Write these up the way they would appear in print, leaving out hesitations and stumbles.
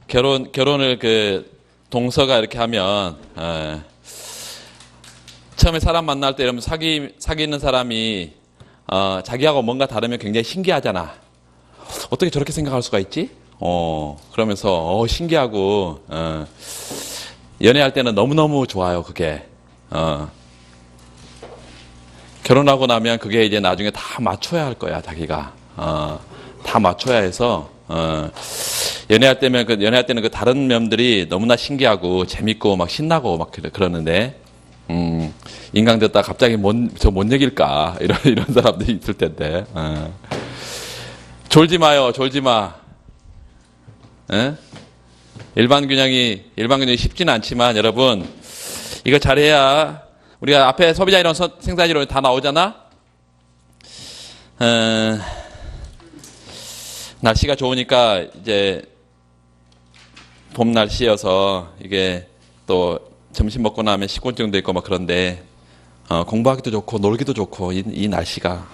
결혼을 동서가 이렇게 하면, 처음에 사람 만날 때 이러면 사귀는 사람이, 자기하고 뭔가 다르면 굉장히 신기하잖아. 어떻게 저렇게 생각할 수가 있지? 그러면서, 신기하고, 연애할 때는 너무너무 좋아요, 그게. 결혼하고 나면 그게 이제 나중에 다 맞춰야 할 거야, 자기가. 다 맞춰야 해서, 연애할 때는 그 다른 면들이 너무나 신기하고 재밌고 막 신나고 막 그러는데, 인강 듣다 갑자기 저 뭔 얘기일까? 이런 사람들이 있을 텐데, 졸지 마. 에? 일반 균형이 쉽지는 않지만 여러분, 이거 잘해야 우리가 앞에 소비자 이론, 생산 이론 다 나오잖아? 날씨가 좋으니까 이제 봄 날씨여서 이게 또 점심 먹고 나면 식곤증도 있고 막 그런데 공부하기도 좋고 놀기도 좋고 이 날씨가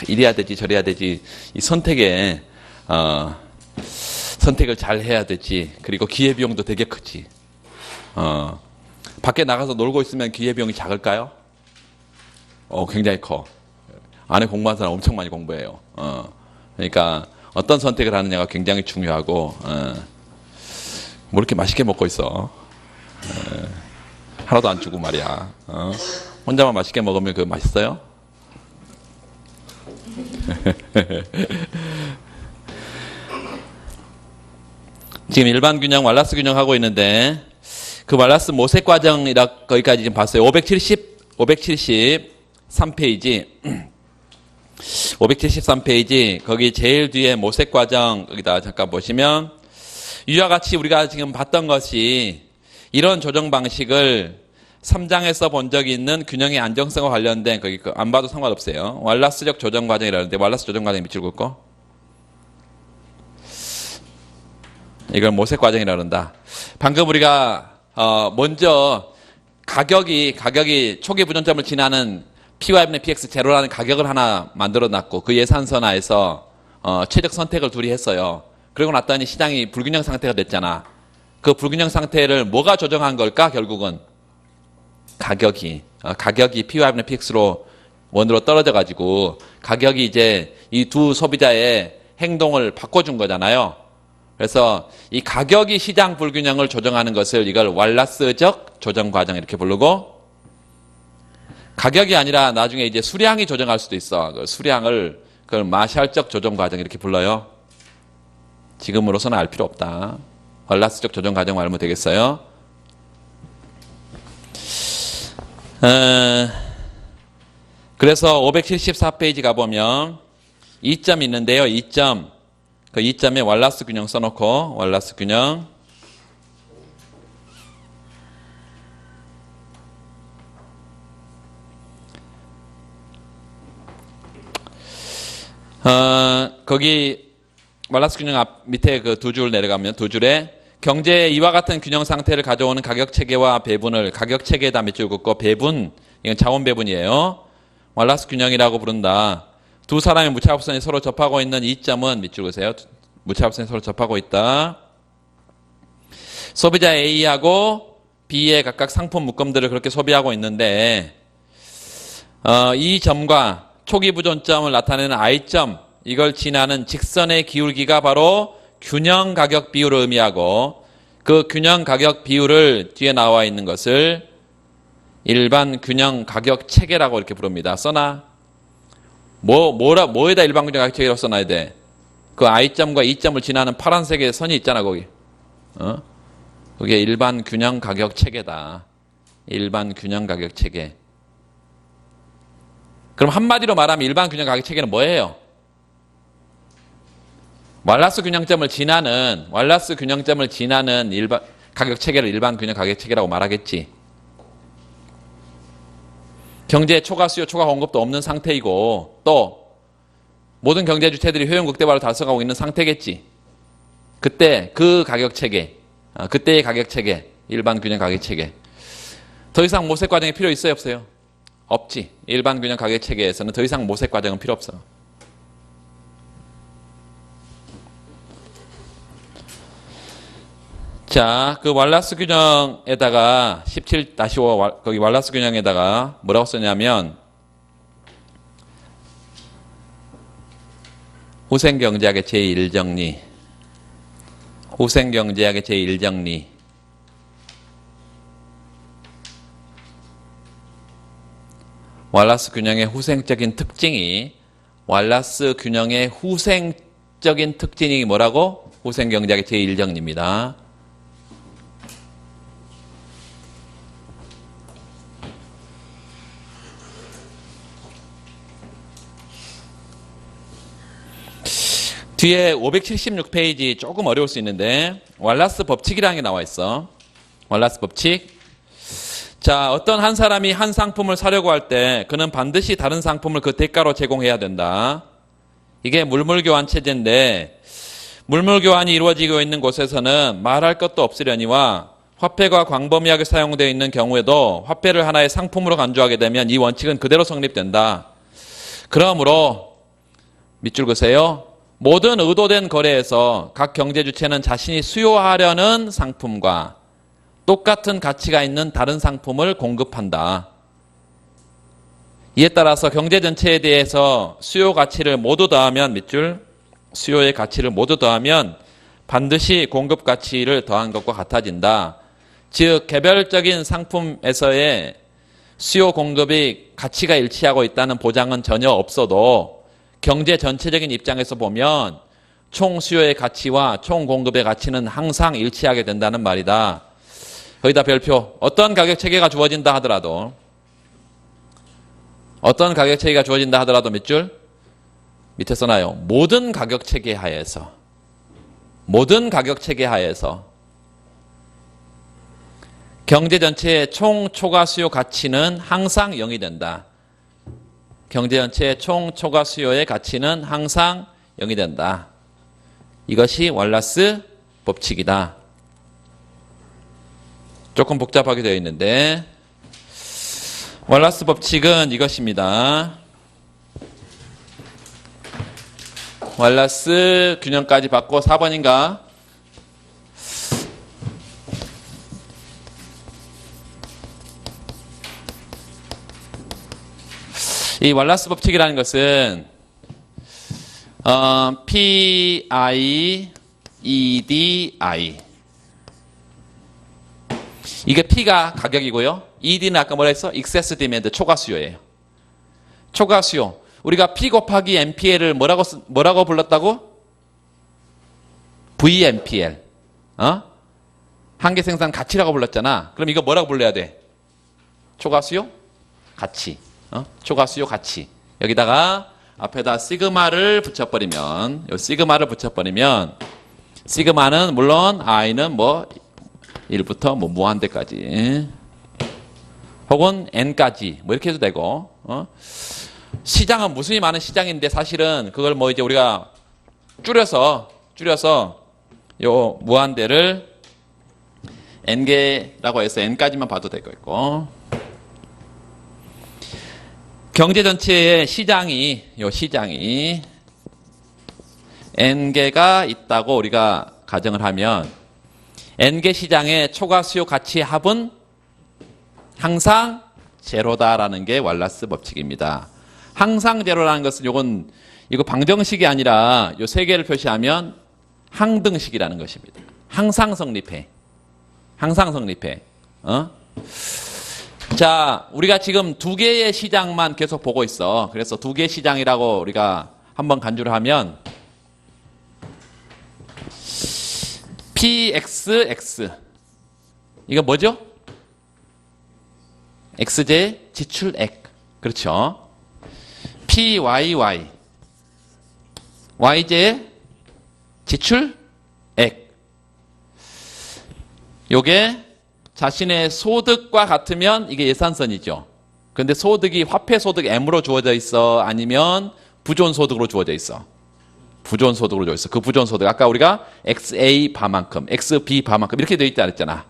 이래야 되지 저래야 되지 이 선택을 잘 해야 되지. 그리고 기회비용도 되게 크지. 밖에 나가서 놀고 있으면 기회비용이 작을까요? 굉장히 커. 안에 공부한 사람 엄청 많이 공부해요. 그러니까 어떤 선택을 하느냐가 굉장히 중요하고, 뭐 이렇게 맛있게 먹고 있어. 하나도 안 주고 말이야. 혼자만 맛있게 먹으면 그거 맛있어요? 지금 일반 균형, 왈라스 균형 하고 있는데, 그 왈라스 모색 과정이라 거기까지 지금 봤어요. 573페이지. 573페이지, 거기 제일 뒤에 모색 과정, 거기다 잠깐 보시면, 이와 같이 우리가 지금 봤던 것이 이런 조정 방식을 3장에서 본 적이 있는 균형의 안정성과 관련된, 거기 안 봐도 상관없어요. 왈라스적 조정 과정이라는데, 왈라스 조정 과정이 밑줄 긋고, 이걸 모색 과정이라 그런다. 방금 우리가 먼저 가격이 초기 부전점을 지나는 P-Y분의 PX 제로라는 가격을 하나 만들어 놨고 그 예산선화에서 최적 선택을 둘이 했어요. 그러고 났더니 시장이 불균형 상태가 됐잖아. 그 불균형 상태를 뭐가 조정한 걸까? 결국은 가격이 P-Y분의 PX로 원으로 떨어져 가지고 가격이 이제 이 두 소비자의 행동을 바꿔준 거잖아요. 그래서 이 가격이 시장 불균형을 조정하는 것을 이걸 왈라스적 조정 과정 이렇게 부르고, 가격이 아니라 나중에 이제 수량이 조정할 수도 있어. 그 수량을 그걸 마샬적 조정 과정 이렇게 불러요. 지금으로서는 알 필요 없다. 왈라스적 조정 과정 알면 되겠어요. 그래서 574페이지 가보면 2점 있는데요. 2점. 그 2점에 왈라스 균형 써놓고, 왈라스 균형. 거기 왈라스 균형 앞 밑에 그 두 줄 내려가면 두 줄에 경제의 이와 같은 균형 상태를 가져오는 가격 체계와 배분을 가격 체계에다 밑줄 긋고, 배분, 이건 자원 배분이에요. 왈라스 균형이라고 부른다. 두 사람의 무차합선이 서로 접하고 있는 이 점은 밑줄 그으세요. 무차합선이 서로 접하고 있다. 소비자 A하고 B의 각각 상품 묶음들을 그렇게 소비하고 있는데, 이 점과 초기 부존점을 나타내는 I점, 이걸 지나는 직선의 기울기가 바로 균형 가격 비율을 의미하고, 그 균형 가격 비율을 뒤에 나와 있는 것을 일반 균형 가격 체계라고 이렇게 부릅니다. 써놔. 뭐에다 일반 균형 가격 체계라고 써놔야 돼? 그 I점과 E점을 지나는 파란색의 선이 있잖아, 거기. 그게 일반 균형 가격 체계다. 일반 균형 가격 체계. 그럼 한마디로 말하면 일반 균형 가격 체계는 뭐예요? 왈라스 균형점을 지나는 일반 가격 체계를 일반 균형 가격 체계라고 말하겠지. 경제에 초과 수요, 초과 공급도 없는 상태이고, 또 모든 경제 주체들이 효용 극대화를 달성하고 있는 상태겠지. 그때 그 가격 체계, 그때의 가격 체계, 일반 균형 가격 체계. 더 이상 모색 과정이 필요 있어요, 없어요? 없지. 일반 균형 가격 체계에서는 더 이상 모색 과정은 필요 없어. 자, 그 왈라스 균형에다가 17-5 거기 왈라스 균형에다가 뭐라고 썼냐면 후생경제학의 제1정리, 후생경제학의 제1정리. 왈라스 균형의 후생적인 특징이, 왈라스 균형의 후생적인 특징이 뭐라고? 후생경제학의 제1정리입니다. 뒤에 576페이지 조금 어려울 수 있는데 왈라스 법칙이라는 게 나와 있어. 왈라스 법칙. 자, 어떤 한 사람이 한 상품을 사려고 할 때 그는 반드시 다른 상품을 그 대가로 제공해야 된다. 이게 물물교환 체제인데 물물교환이 이루어지고 있는 곳에서는 말할 것도 없으려니와 화폐가 광범위하게 사용되어 있는 경우에도 화폐를 하나의 상품으로 간주하게 되면 이 원칙은 그대로 성립된다. 그러므로 밑줄 그세요. 모든 의도된 거래에서 각 경제 주체는 자신이 수요하려는 상품과 똑같은 가치가 있는 다른 상품을 공급한다. 이에 따라서 경제 전체에 대해서 수요 가치를 모두 더하면 밑줄, 수요의 가치를 모두 더하면 반드시 공급 가치를 더한 것과 같아진다. 즉 개별적인 상품에서의 수요 공급이 가치가 일치하고 있다는 보장은 전혀 없어도 경제 전체적인 입장에서 보면 총 수요의 가치와 총 공급의 가치는 항상 일치하게 된다는 말이다. 거기다 별표. 어떤 가격 체계가 주어진다 하더라도, 어떤 가격 체계가 주어진다 하더라도 몇 줄? 밑에 써놔요. 모든 가격 체계 하에서, 모든 가격 체계 하에서 경제 전체의 총 초과 수요 가치는 항상 0이 된다. 경제 전체의 총 초과 수요의 가치는 항상 0이 된다. 이것이 왈라스 법칙이다. 조금 복잡하게 되어 있는데 왈라스 법칙은 이것입니다. 왈라스 균형까지 받고 4번인가? 이 왈라스 법칙이라는 것은 P-I, E-D-I 이게 P가 가격이고요. ED는 아까 뭐라 했어? Excess Demand, 초과 수요예요. 초과 수요. 우리가 P 곱하기 MPL을 뭐라고 불렀다고? VMPL. 한계 생산 가치라고 불렀잖아. 그럼 이거 뭐라고 불러야 돼? 초과 수요? 가치. 초과 수요 가치. 여기다가 앞에다 시그마를 붙여버리면, 요 시그마를 붙여버리면, 시그마는 물론 I는 뭐 1부터 뭐 무한대까지 혹은 n까지 뭐 이렇게 해도 되고 시장은 무수히 많은 시장인데 사실은 그걸 뭐 이제 우리가 줄여서 요 무한대를 n개라고 해서 n까지만 봐도 될 거 있고 경제 전체의 시장이 n개가 있다고 우리가 가정을 하면 n개 시장의 초과 수요 가치의 합은 항상 제로다라는 게 왈라스 법칙입니다. 항상 제로라는 것은 이거 방정식이 아니라 요 세 개를 표시하면 항등식이라는 것입니다. 항상 성립해. 항상 성립해. 자, 우리가 지금 두 개의 시장만 계속 보고 있어. 그래서 두 개의 시장이라고 우리가 한번 간주를 하면 PXX 이거 뭐죠? X제 지출액. 그렇죠? PYY Y제 지출액. 요게 자신의 소득과 같으면 이게 예산선이죠. 근데 소득이 화폐 소득 M으로 주어져 있어? 아니면 부존 소득으로 주어져 있어? 부존 소득으로 주어져 있어. 그 부존 소득. 아까 우리가 XA 바만큼, XB 바만큼 이렇게 되어 있다 그랬잖아.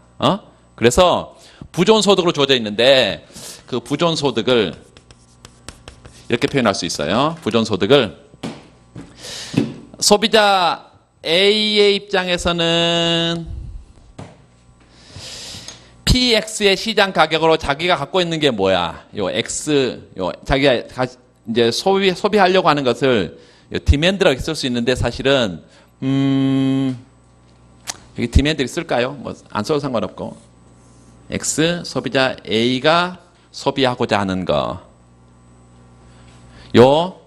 그래서 부존 소득으로 주어져 있는데 그 부존 소득을 이렇게 표현할 수 있어요. 부존 소득을 소비자 A의 입장에서는 PX의 시장 가격으로 자기가 갖고 있는 게 뭐야? 요 X, 요 자기가 이제 소비하려고 하는 것을 디맨드라고 쓸 수 있는데 사실은 여기 디맨드를 쓸까요? 뭐 안 써도 상관없고. X 소비자 A가 소비하고자 하는 거. 요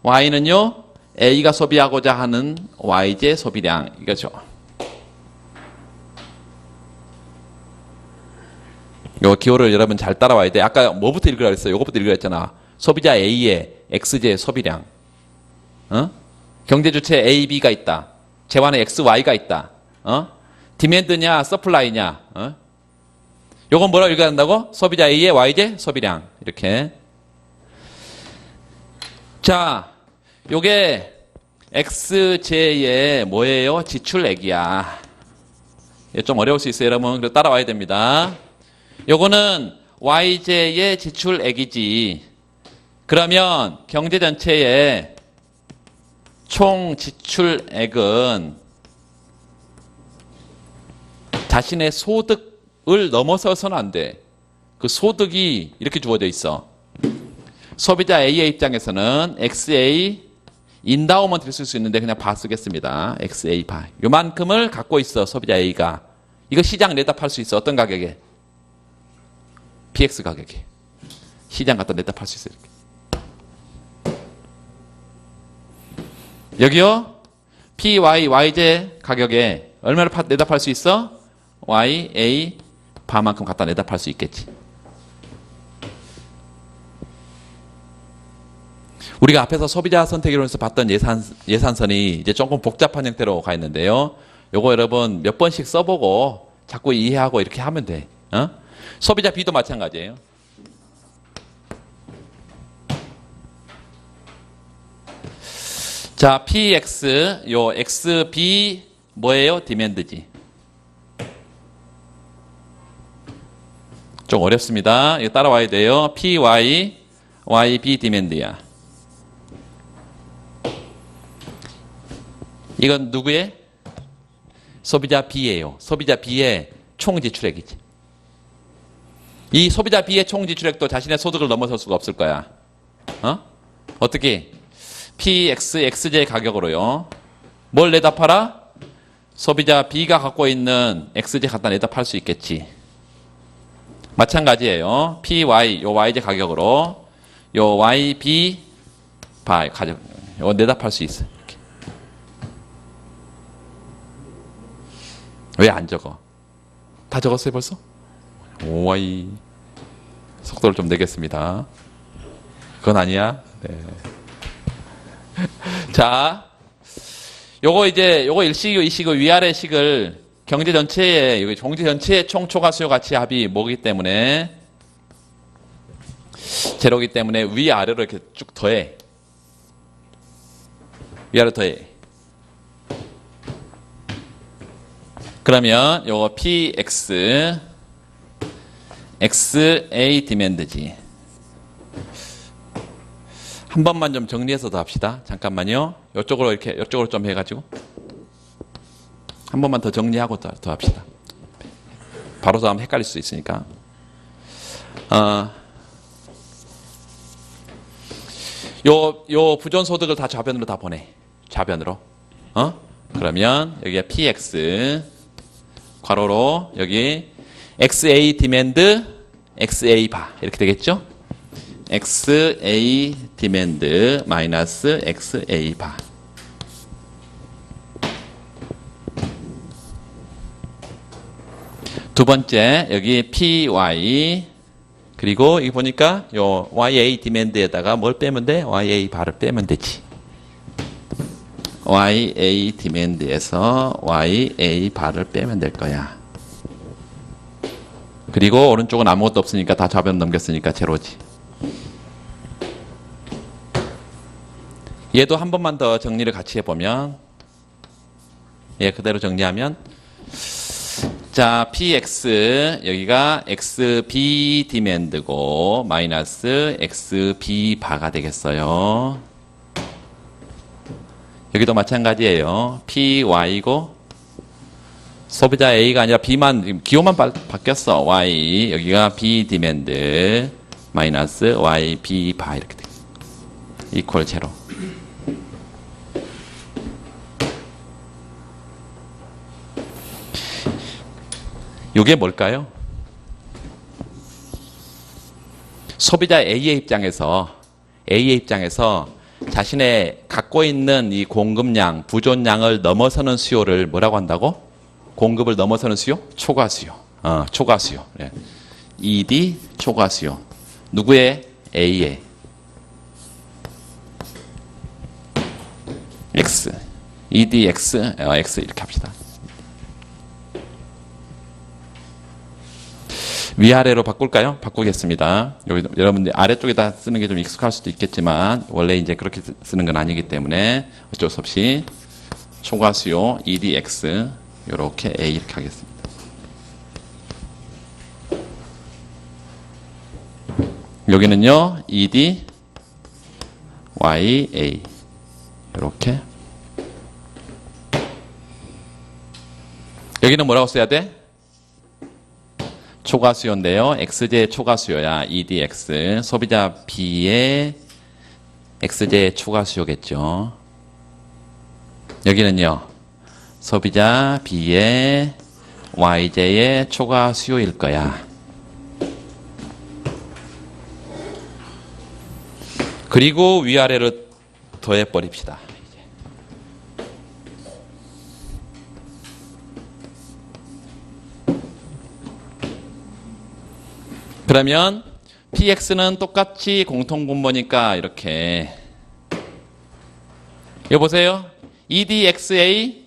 Y는요 A가 소비하고자 하는 YJ 소비량 이거죠. 요 기호를 여러분 잘 따라와야 돼. 아까 뭐부터 읽으라 그랬어요? 요거부터 읽으라 했잖아. 소비자 A의 XJ 소비량. 경제 주체 A, B가 있다. 재화는 X, Y가 있다. 디맨드냐, 서플라이냐. 요건 뭐라고 읽어야 한다고? 소비자 A의 YJ 소비량. 이렇게. 자, 요게 XJ의 뭐예요? 지출액이야. 좀 어려울 수 있어요, 여러분. 그래서 따라와야 됩니다. 요거는 YJ의 지출액이지. 그러면 경제 전체의 총 지출액은 자신의 소득을 넘어서서는 안 돼. 그 소득이 이렇게 주어져 있어. 소비자 A의 입장에서는 XA 인다우먼트를 쓸 수 있는데 그냥 바 쓰겠습니다. XA 바. 요만큼을 갖고 있어, 소비자 A가. 이거 시장 내다 팔 수 있어. 어떤 가격에? PX 가격에. 시장 갖다 내다 팔 수 있어, 이렇게. 여기요, PY, YJ 가격에 얼마를 내다 팔 수 있어? Y, A, 바만큼 갖다 내다 팔 수 있겠지. 우리가 앞에서 소비자 선택이론에서 봤던 예산선이 이제 조금 복잡한 형태로 가 있는데요. 요거 여러분 몇 번씩 써보고 자꾸 이해하고 이렇게 하면 돼. 소비자 B도 마찬가지예요. 자, PX, 요 XB 뭐예요? 디맨드지. 좀 어렵습니다. 이거 따라와야 돼요. PY, YB 디맨드야. 이건 누구의? 소비자 B예요. 소비자 B의 총 지출액이지. 이 소비자 B의 총 지출액도 자신의 소득을 넘어설 수가 없을 거야. 어떻게? PX, XJ 가격으로요. 뭘 내다 팔아? 소비자 B가 갖고 있는 XJ 갖다 내다 팔 수 있겠지. 마찬가지예요. PY, 요 YJ 가격으로 요 YB 바 가격, 요 내다 팔 수 있어. 왜 안 적어? 다 적었어요 벌써? 오이. 속도를 좀 내겠습니다. 그건 아니야. 네. 자, 요거 일식이고 이식이고 위아래 식을 경제 전체의, 여기 경제 전체의 총 초과 수요 가치 합이 뭐기 때문에, 제로기 때문에 위아래로 이렇게 쭉 더해. 위아래 더해. 그러면 요거 PX, XA 디맨드지. 한 번만 좀 정리해서 더 합시다. 잠깐만요. 이쪽으로 이렇게, 이쪽으로 좀 해가지고. 한 번만 더 정리하고 더 합시다. 바로 더 하면 헷갈릴 수 있으니까. 요 부존소득을 다 좌변으로 다 보내. 좌변으로. 그러면 여기가 PX, 괄호로 여기 XA 디맨드, XA 바. 이렇게 되겠죠? XA 디맨드 마이너스 XA 바. 두 번째 여기 PY, 그리고 여기 보니까 요 YA 디맨드에다가 뭘 빼면 돼? YA 바를 빼면 되지. YA 디맨드에서 YA 바를 빼면 될 거야. 그리고 오른쪽은 아무것도 없으니까 다 좌변 넘겼으니까 제로지. 얘도 한 번만 더 정리를 같이 해보면, 얘 그대로 정리하면, 자, PX, 여기가 XB 디맨드고, 마이너스 XB 바가 되겠어요. 여기도 마찬가지예요. PY고, 소비자 A가 아니라 B만, 기호만 바뀌었어. Y, 여기가 B 디맨드, 마이너스 Y, B 바, 이렇게 돼. 이퀄 제로. 이게 뭘까요? 소비자 A의 입장에서 자신의 갖고 있는 이 공급량, 부존량을 넘어서는 수요를 뭐라고 한다고? 공급을 넘어서는 수요? 초과 수요. 초과 수요. 네. ED 초과 수요. 누구의? A의. X. EDX, X 이렇게 합시다. 위아래로 바꿀까요? 바꾸겠습니다. 여기 여러분들 아래쪽에다 쓰는 게 좀 익숙할 수도 있겠지만 원래 이제 그렇게 쓰는 건 아니기 때문에 어쩔 수 없이 초과 수요 EDX 이렇게 A 이렇게 하겠습니다. 여기는요 ED YA 이렇게. 여기는 뭐라고 써야 돼? 초과수요인데요. X제 초과수요야. EDX. 소비자 B의 X제 초과수요겠죠. 여기는요. 소비자 B의 Y제의 초과수요일 거야. 그리고 위아래로 더해버립시다. 그러면 PX는 똑같이 공통분모니까 이렇게 여기 보세요. EDXA,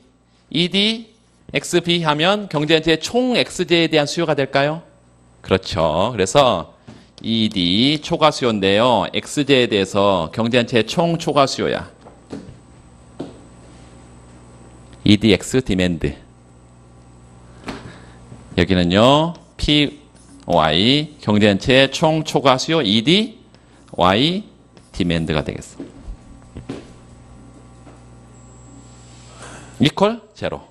EDXB 하면 경제전체의 총 X제에 대한 수요가 될까요? 그렇죠. 그래서 ED 초과수요인데요. X제에 대해서 경제전체의 총 초과수요야. EDX 디맨드. 여기는요. Y 경제전체의 총 초과수요 ED Y 디맨드가 되겠어. 이퀄 제로.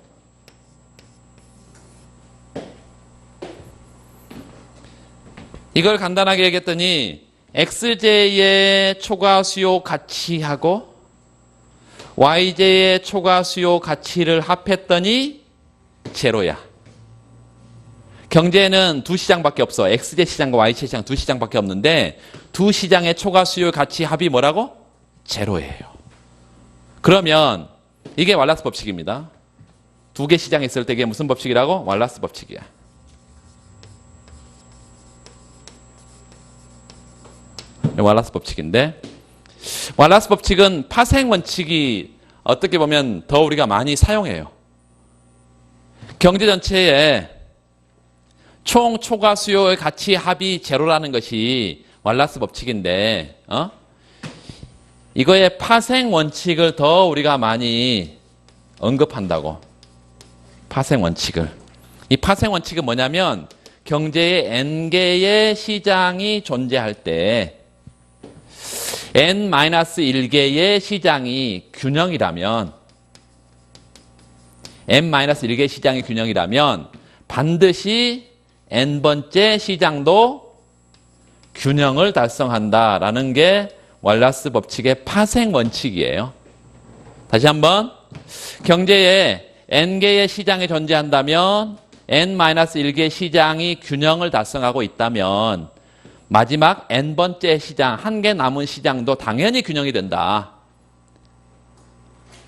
이걸 간단하게 얘기했더니 XJ의 초과수요 가치하고 YJ의 초과수요 가치를 합했더니 제로야. 경제는 두 시장밖에 없어. X제 시장과 Y제 시장 두 시장밖에 없는데 두 시장의 초과수요 가치 합이 뭐라고? 제로예요. 그러면 이게 왈라스 법칙입니다. 두 개 시장이 있을 때 이게 무슨 법칙이라고? 왈라스 법칙이야. 왈라스 법칙인데 왈라스 법칙은 파생 원칙이 어떻게 보면 더 우리가 많이 사용해요. 경제 전체에 총 초과 수요의 가치 합이 제로라는 것이 왈라스 법칙인데 이거의 파생 원칙을 더 우리가 많이 언급한다고. 파생 원칙을. 이 파생 원칙은 뭐냐면 경제의 N개의 시장이 존재할 때 N-1개의 시장이 균형이라면 N-1개의 시장이 균형이라면 반드시 N번째 시장도 균형을 달성한다라는 게 왈라스 법칙의 파생 원칙이에요. 다시 한번 경제에 N개의 시장이 존재한다면 N-1개의 시장이 균형을 달성하고 있다면 마지막 N번째 시장, 한 개 남은 시장도 당연히 균형이 된다.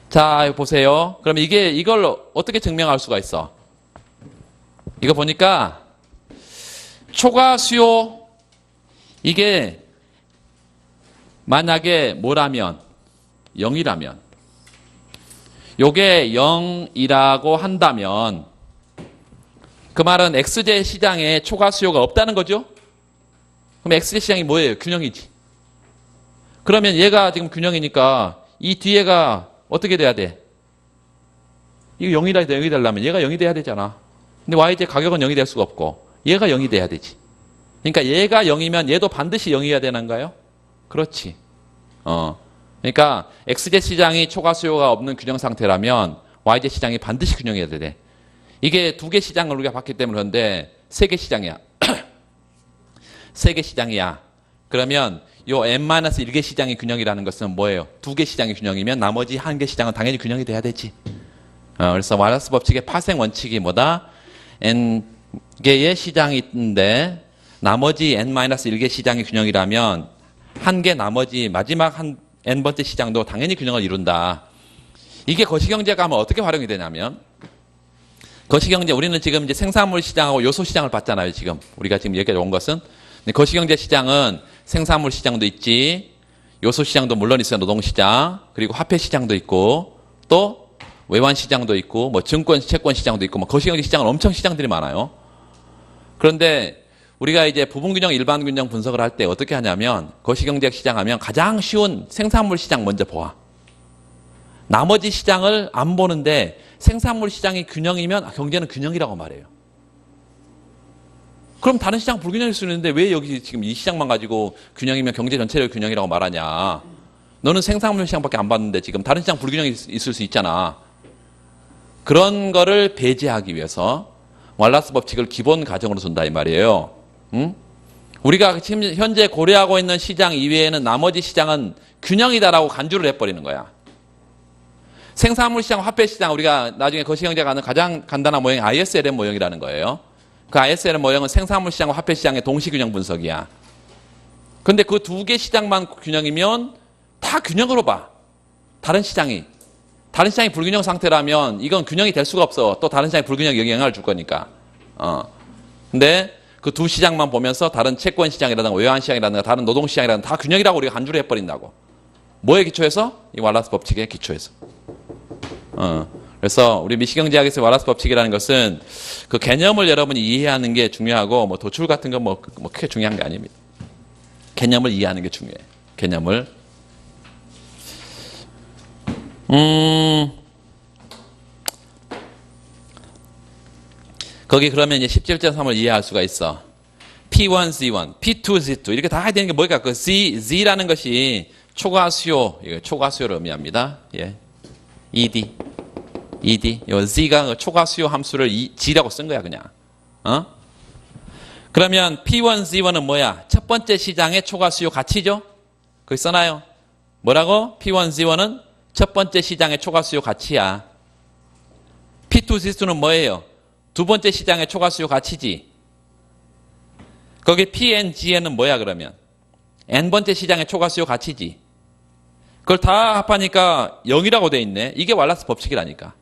자, 보세요. 그럼 이걸 어떻게 증명할 수가 있어? 이거 보니까 초과 수요, 이게 만약에 뭐라면, 0이라면, 요게 0이라고 한다면, 그 말은 X제 시장에 초과 수요가 없다는 거죠? 그럼 X제 시장이 뭐예요? 균형이지. 그러면 얘가 지금 균형이니까 이 뒤에가 어떻게 돼야 돼? 이거 0이라 해도 0이 되려면 얘가 0이 돼야 되잖아. 근데 Y제 가격은 0이 될 수가 없고 얘가 0이 돼야 되지. 그러니까 얘가 0이면 얘도 반드시 0이어야 되는가요? 그렇지. 그러니까 X제 시장이 초과 수요가 없는 균형 상태라면 Y제 시장이 반드시 균형이어야 돼. 이게 두 개 시장을 우리가 봤기 때문에 그런데 세 개 시장이야. 세 개 시장이야. 그러면 요 n-1개 시장의 균형이라는 것은 뭐예요? 두 개 시장의 균형이면 나머지 한 개 시장은 당연히 균형이 돼야 되지. 그래서 왈라스 법칙의 파생 원칙이 뭐다? n개의 시장이 있는데 나머지 n-1개 시장의 균형이라면 한 개 나머지 마지막 한 n번째 시장도 당연히 균형을 이룬다. 이게 거시경제가 하면 어떻게 활용이 되냐면 거시경제 우리는 지금 이제 생산물 시장하고 요소 시장을 봤잖아요. 지금 우리가 지금 얘기해 온 것은 거시경제 시장은 생산물 시장도 있지, 요소 시장도 물론 있어요. 노동 시장, 그리고 화폐 시장도 있고, 또 외환 시장도 있고, 뭐 증권, 채권 시장도 있고, 뭐 거시경제 시장은 엄청 시장들이 많아요. 그런데 우리가 이제 부분균형, 일반균형 분석을 할 때 어떻게 하냐면 거시경제 시장 하면 가장 쉬운 생산물 시장 먼저 보아. 나머지 시장을 안 보는데 생산물 시장이 균형이면 경제는 균형이라고 말해요. 그럼 다른 시장 불균형일 수 있는데 왜 여기 지금 이 시장만 가지고 균형이면 경제 전체를 균형이라고 말하냐. 너는 생산물 시장밖에 안 봤는데 지금 다른 시장 불균형이 있을 수 있잖아. 그런 거를 배제하기 위해서 왈라스 법칙을 기본 가정으로 둔다 이 말이에요. 응? 우리가 지금 현재 고려하고 있는 시장 이외에는 나머지 시장은 균형이다라고 간주를 해버리는 거야. 생산물 시장, 화폐 시장, 우리가 나중에 거시경제가 하는 가장 간단한 모형이 ISLM 모형이라는 거예요. 그 ISLM 모형은 생산물 시장과 화폐 시장의 동시균형 분석이야. 근데 그 두 개 시장만 균형이면 다 균형으로 봐. 다른 시장이 불균형 상태라면 이건 균형이 될 수가 없어. 또 다른 시장이 불균형 영향을 줄 거니까. 근데 그 두 시장만 보면서 다른 채권 시장이라든가 외환 시장이라든가 다른 노동 시장이라든가 다 균형이라고 우리가 간주를 해버린다고. 뭐에 기초해서? 이 왈라스 법칙에 기초해서. 그래서 우리 미시경제학에서 왈라스 법칙이라는 것은 그 개념을 여러분이 이해하는 게 중요하고 뭐 도출 같은 건 뭐 크게 중요한 게 아닙니다. 개념을 이해하는 게 중요해요. 개념을. 거기 그러면 이제 17.3을 이해할 수가 있어. P1, Z1, P2, Z2 이렇게 다 해야 되는 게 뭘까? 그 Z라는 것이 초과 수요, 이거 초과 수요를 의미합니다. 예. ED. 요 Z가 초과 수요 함수를 G라고 쓴 거야, 그냥. 그러면 P1, Z1은 뭐야? 첫 번째 시장의 초과 수요 가치죠? 거기 써놔요. 뭐라고? P1, Z1은 첫 번째 시장의 초과 수요 가치야. P2, Z2는 뭐예요? 두 번째 시장의 초과 수요 가치지. 거기 P, N, G는 뭐야, 그러면? N번째 시장의 초과 수요 가치지. 그걸 다 합하니까 0이라고 돼 있네. 이게 왈라스 법칙이라니까.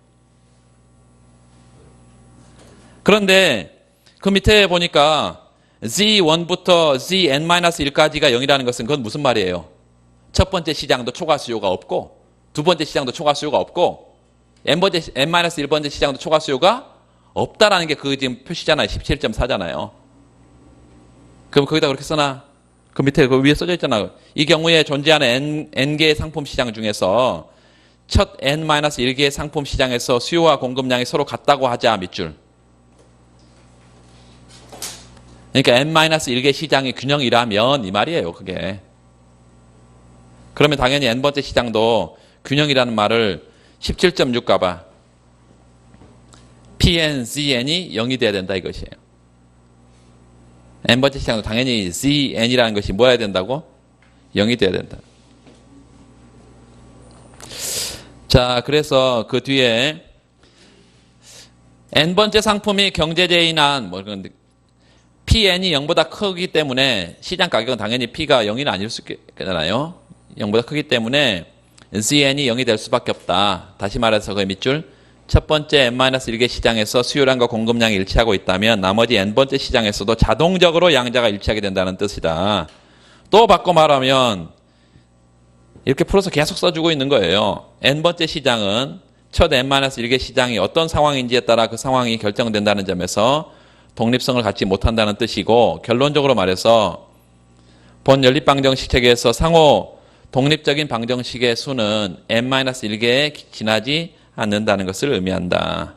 그런데 그 밑에 보니까 Z1부터 Zn-1까지가 0이라는 것은 그건 무슨 말이에요? 첫 번째 시장도 초과 수요가 없고 두 번째 시장도 초과 수요가 없고 N-1번째 시장도 초과 수요가 없다라는 게 그 지금 표시잖아요. 17.4잖아요. 그럼 거기다 그렇게 써놔. 그 밑에 그 위에 써져 있잖아. 이 경우에 존재하는 N개의 상품 시장 중에서 첫 N-1개의 상품 시장에서 수요와 공급량이 서로 같다고 하자 밑줄. 그러니까 N-1개 시장이 균형이라면 이 말이에요. 그게. 그러면 당연히 N번째 시장도 균형이라는 말을 17.6 가봐. Pn, Zn이 0이 돼야 된다 이것이에요. N번째 시장도 당연히 Zn이라는 것이 뭐야 된다고? 0이 돼야 된다. 자, 그래서 그 뒤에 N번째 상품이 경제재해난 뭐 그런 Pn이 0보다 크기 때문에 시장 가격은 당연히 P가 0이 아닐 수 있잖아요. 0보다 크기 때문에 Zn이 0이 될 수밖에 없다. 다시 말해서 그 밑줄 첫 번째 N-1개 시장에서 수요량과 공급량이 일치하고 있다면 나머지 N번째 시장에서도 자동적으로 양자가 일치하게 된다는 뜻이다. 또 바꿔 말하면 이렇게 풀어서 계속 써주고 있는 거예요. N번째 시장은 첫 N-1개 시장이 어떤 상황인지에 따라 그 상황이 결정된다는 점에서 독립성을 갖지 못한다는 뜻이고 결론적으로 말해서 본 연립방정식 체계에서 상호 독립적인 방정식의 수는 N-1개에 지나지 않는다는 것을 의미한다.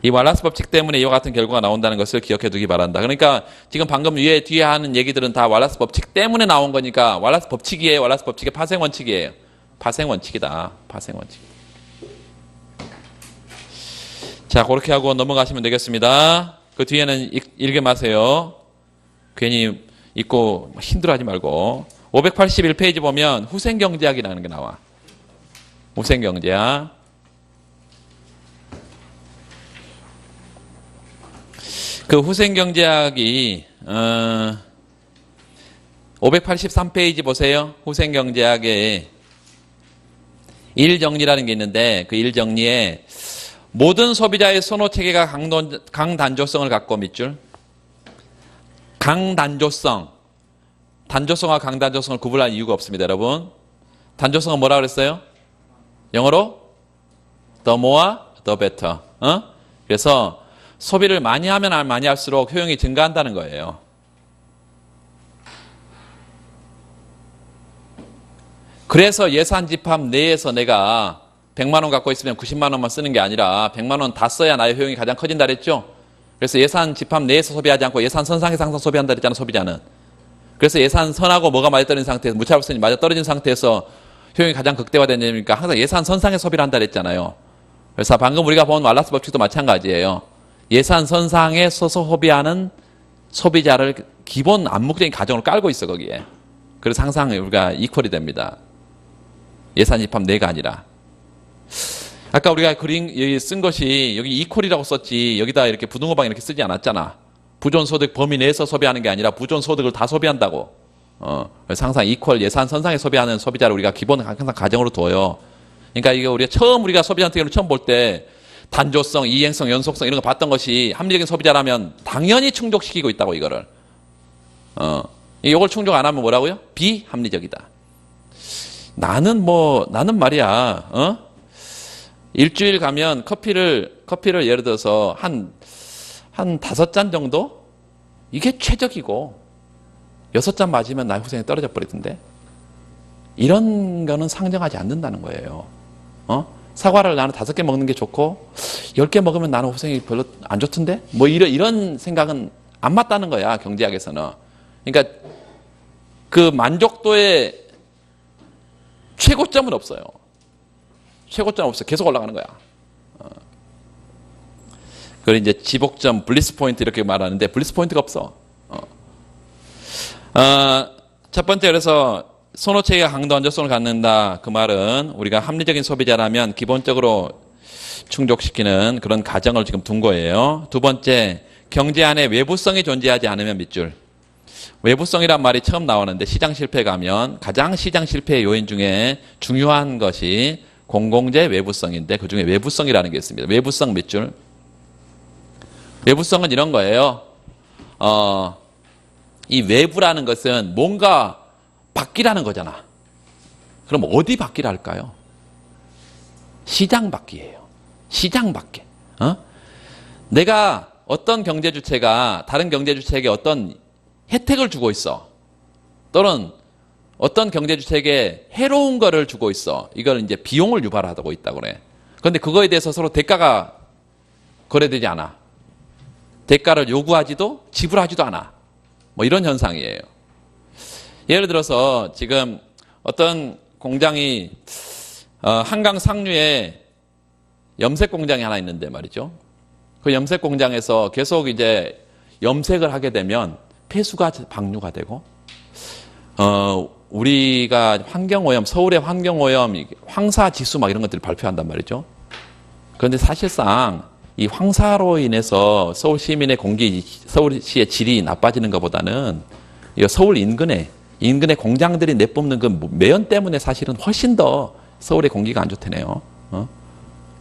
이 왈라스 법칙 때문에 이와 같은 결과가 나온다는 것을 기억해 두기 바란다. 그러니까 지금 방금 뒤에 하는 얘기들은 다 왈라스 법칙 때문에 나온 거니까 왈라스 법칙이에요. 왈라스 법칙의 파생 원칙이에요. 파생 원칙이다. 파생 원칙. 자, 그렇게 하고 넘어가시면 되겠습니다. 그 뒤에는 읽지 마세요. 괜히 읽고 힘들어하지 말고. 581페이지 보면 후생경제학이라는 게 나와. 후생경제학. 그 후생경제학이 583페이지 보세요. 후생경제학에 일정리라는 게 있는데 그 일정리에 모든 소비자의 선호체계가 강단조성을 갖고 밑줄. 강단조성. 단조성과 강단조성을 구분할 이유가 없습니다, 여러분. 단조성은 뭐라 그랬어요? 영어로 the more, the better. 그래서 소비를 많이 하면 많이 할수록 효용이 증가한다는 거예요. 그래서 예산 집합 내에서 내가 100만 원 갖고 있으면 90만 원만 쓰는 게 아니라 100만 원 다 써야 나의 효용이 가장 커진다 그랬죠? 그래서 예산 집합 내에서 소비하지 않고 예산 선상에서 항상 소비한다 그랬잖아, 소비자는. 그래서 예산 선하고 뭐가 맞아떨어진 상태에서, 무차별성이 맞아떨어진 상태에서 효용이 가장 극대화되니까 항상 예산 선상에 소비를 한다 그랬잖아요. 그래서 방금 우리가 본 왈라스 법칙도 마찬가지예요. 예산 선상에 서서 소비하는 소비자를 기본 암묵적인 가정을 깔고 있어, 거기에. 그래서 항상 우리가 이퀄이 됩니다. 예산 집합 내가 아니라. 아까 우리가 그림 쓴 것이 여기 이퀄이라고 썼지 여기다 이렇게 부등호방 이렇게 쓰지 않았잖아. 부존소득 범위 내에서 소비하는 게 아니라 부존소득을 다 소비한다고. 그래서 항상 이퀄 예산 선상에 소비하는 소비자를 우리가 기본 항상 가정으로 둬요. 그러니까 이게 우리가 소비 선택을 처음 볼 때 단조성, 이행성, 연속성 이런 거 봤던 것이 합리적인 소비자라면 당연히 충족시키고 있다고 이거를. 이걸 충족 안 하면 뭐라고요? 비합리적이다. 나는 말이야, 일주일 가면 커피를 예를 들어서 한 5잔 정도? 이게 최적이고, 6잔 맞으면 나의 후생이 떨어져 버리던데? 이런 거는 상정하지 않는다는 거예요. 사과를 나는 5개 먹는 게 좋고, 10개 먹으면 나는 후생이 별로 안 좋던데? 뭐 이런 생각은 안 맞다는 거야, 경제학에서는. 그러니까 그 만족도의 최고점은 없어요. 최고점은 없어. 계속 올라가는 거야. 그걸 이제 지복점, 블리스 포인트 이렇게 말하는데 블리스 포인트가 없어. 첫 번째, 그래서 선호체계가 강도 안정성을 갖는다. 그 말은 우리가 합리적인 소비자라면 기본적으로 충족시키는 그런 가정을 지금 둔 거예요. 두 번째, 경제 안에 외부성이 존재하지 않으면 밑줄. 외부성이란 말이 처음 나오는데 시장 실패 가면 가장 시장 실패의 요인 중에 중요한 것이 공공재 외부성인데 그 중에 외부성이라는 게 있습니다. 외부성 밑줄. 외부성은 이런 거예요. 이 외부라는 것은 뭔가 바뀌라는 거잖아. 그럼 어디 바뀌라 할까요? 시장 바뀌예요. 시장 바뀌. 내가 어떤 경제 주체가 다른 경제 주체에게 어떤 혜택을 주고 있어. 또는 어떤 경제 주체에게 해로운 거를 주고 있어. 이걸 이제 비용을 유발하고 있다고 그래. 그런데 그거에 대해서 서로 대가가 거래되지 않아. 대가를 요구하지도 지불하지도 않아. 뭐 이런 현상이에요. 예를 들어서 지금 어떤 공장이 한강 상류에 염색 공장이 하나 있는데 말이죠. 그 염색 공장에서 계속 이제 염색을 하게 되면 폐수가 방류가 되고 우리가 환경오염, 서울의 환경오염, 황사지수 막 이런 것들을 발표한단 말이죠. 그런데 사실상 이 황사로 인해서 서울 시민의 서울시의 질이 나빠지는 것보다는 서울 인근의 공장들이 내뿜는 그 매연 때문에 사실은 훨씬 더 서울의 공기가 안 좋다네요.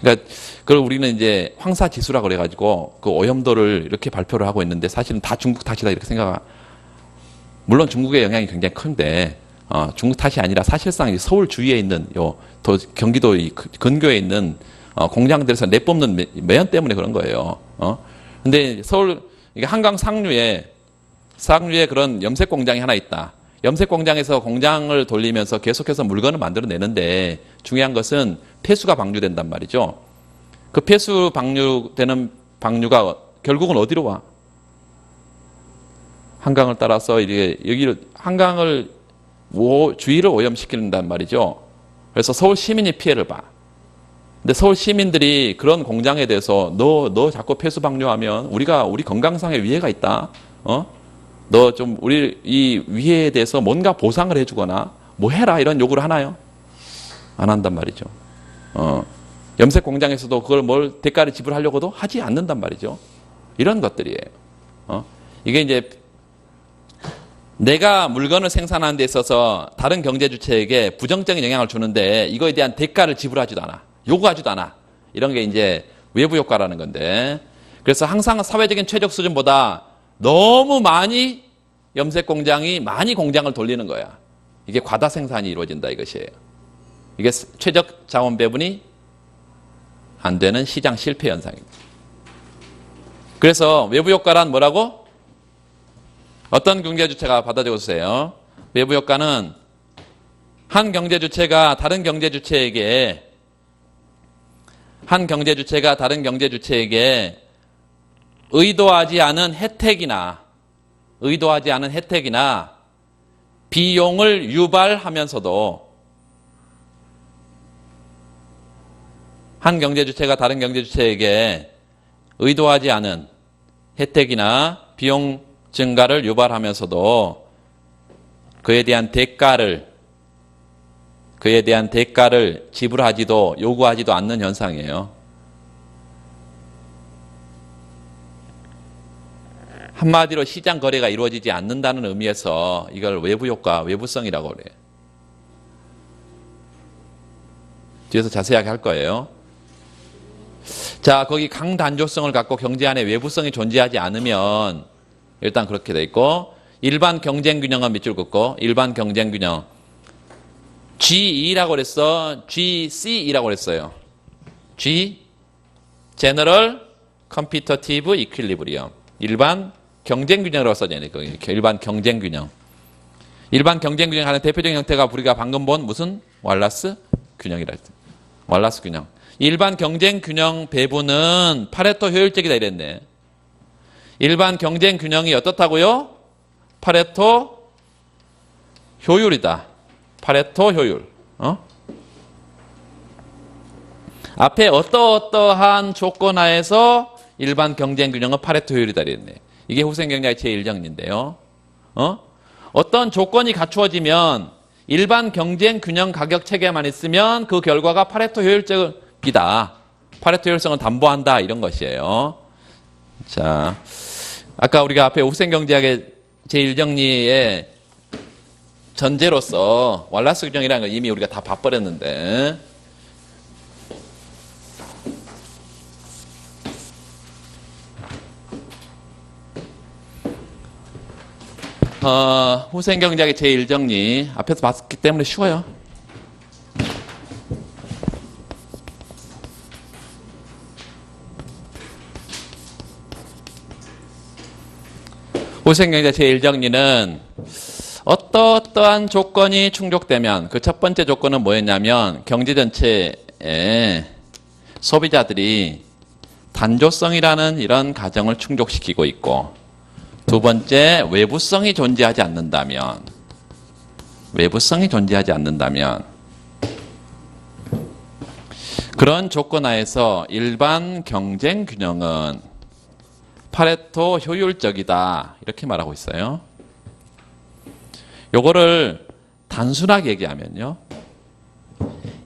그러니까 그걸 우리는 이제 황사지수라 그래가지고 그 오염도를 이렇게 발표를 하고 있는데 사실은 다 중국 탓이다 이렇게 물론 중국의 영향이 굉장히 큰데 중국 탓이 아니라 사실상 서울 주위에 있는 더 경기도 근교에 있는 공장들에서 내뿜는 매연 때문에 그런 거예요. 근데 서울 한강 상류에 그런 염색 공장이 하나 있다. 염색 공장에서 공장을 돌리면서 계속해서 물건을 만들어내는데 중요한 것은 폐수가 방류된단 말이죠. 그 폐수 방류되는 방류가 결국은 어디로 와? 한강을 따라서 여기를 한강을 주위를 오염시킨단 말이죠. 그래서 서울 시민이 피해를 봐. 근데 서울 시민들이 그런 공장에 대해서 너 자꾸 폐수 방류하면 우리 건강상의 위해가 있다. 너 좀 우리 이 위해에 대해서 뭔가 보상을 해주거나 뭐 해라 이런 요구를 하나요? 안 한단 말이죠. 염색 공장에서도 그걸 뭘 대가를 지불하려고도 하지 않는단 말이죠. 이런 것들이에요. 이게 이제 내가 물건을 생산하는 데 있어서 다른 경제 주체에게 부정적인 영향을 주는데 이거에 대한 대가를 지불하지도 않아. 요구하지도 않아. 이런 게 이제 외부 효과라는 건데. 그래서 항상 사회적인 최적 수준보다 너무 많이 염색 공장이 많이 공장을 돌리는 거야. 이게 과다 생산이 이루어진다 이것이에요. 이게 최적 자원 배분이 안 되는 시장 실패 현상입니다. 그래서 외부 효과란 뭐라고? 어떤 경제 주체가 받아주고 있어요. 외부 효과는 한 경제 주체가 다른 경제 주체에게 의도하지 않은 혜택이나 비용을 유발하면서도 한 경제 주체가 다른 경제 주체에게 의도하지 않은 혜택이나 비용 증가를 유발하면서도 그에 대한 대가를 지불하지도 요구하지도 않는 현상이에요. 한마디로 시장 거래가 이루어지지 않는다는 의미에서 이걸 외부 효과, 외부성이라고 그래요. 뒤에서 자세하게 할 거예요. 자, 거기 강단조성을 갖고 경제 안에 외부성이 존재하지 않으면 일단 그렇게 돼 있고, 일반 경쟁 균형은 밑줄 긋고, 일반 경쟁 균형 G2라고 그랬어. GCE라고 그랬어요. G General Competitive Equilibrium. 일반 경쟁 균형이라고 써져 있네. 일반 경쟁 균형. 일반 경쟁 균형 하는 대표적인 형태가 우리가 방금 본 무슨 왈라스 균형이라 했죠. 왈라스 균형. 일반 경쟁 균형 배분은 파레토 효율적이다 이랬네. 일반 경쟁 균형이 어떻다고요? 파레토 효율이다. 파레토 효율. 앞에 어떠한 조건 하에서 일반 경쟁 균형은 파레토 효율이다 이랬네. 이게 후생 경제학의 제1정리인데요. 어떤 조건이 갖추어지면 일반 경쟁 균형 가격 체계만 있으면 그 결과가 파레토 효율적이다. 파레토 효율성을 담보한다 이런 것이에요. 자, 아까 우리가 앞에 후생 경제학의 제1정리의 전제로서 왈라스 균형이라는 걸 이미 우리가 다 봐버렸는데, 후생 경제학의 제1정리 앞에서 봤기 때문에 쉬워요. 후생 경제학 제1정리는 어떠한 조건이 충족되면 그 첫 번째 조건은 뭐였냐면 경제 전체에 소비자들이 단조성이라는 이런 가정을 충족시키고 있고, 두 번째 외부성이 존재하지 않는다면 그런 조건 하에서 일반 경쟁 균형은 파레토 효율적이다 이렇게 말하고 있어요. 요거를 단순하게 얘기하면요,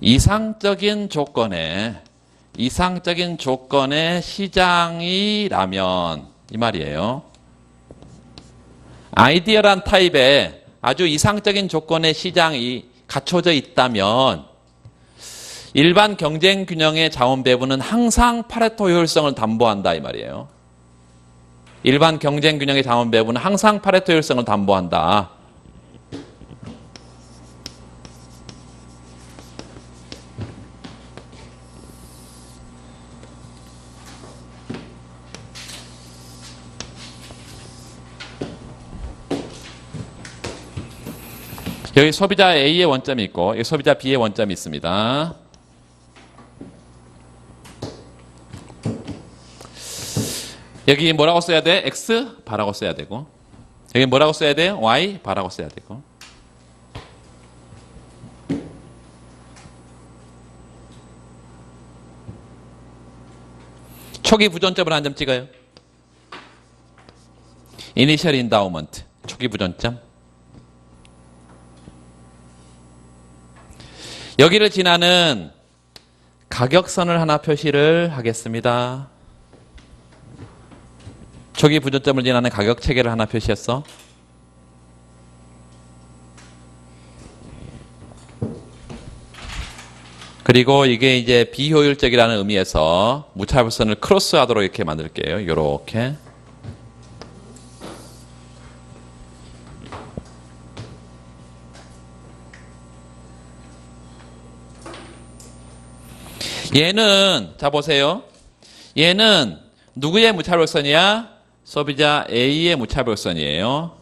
이상적인 조건의 시장이라면 이 말이에요. 아이디어란 타입의 아주 이상적인 조건의 시장이 갖춰져 있다면 일반 경쟁 균형의 자원 배분은 항상 파레토 효율성을 담보한다 이 말이에요. 일반 경쟁 균형의 자원 배분은 항상 파레토 효율성을 담보한다. 여기 소비자 A의 원점이 있고 여기 소비자 B의 원점이 있습니다. 여기 뭐라고 써야 돼? X 바라고 써야 되고, 여기 뭐라고 써야 돼? Y 바라고 써야 되고. 초기 부존점을 한 점 찍어요. Initial Endowment, 초기 부존점. 여기를 지나는 가격선을 하나 표시를 하겠습니다. 초기 부존점을 지나는 가격 체계를 하나 표시했어. 그리고 이게 이제 비효율적이라는 의미에서 무차별선을 크로스하도록 이렇게 만들게요. 요렇게. 얘는 자 보세요. 얘는 누구의 무차별선이야? 소비자 A의 무차별선이에요.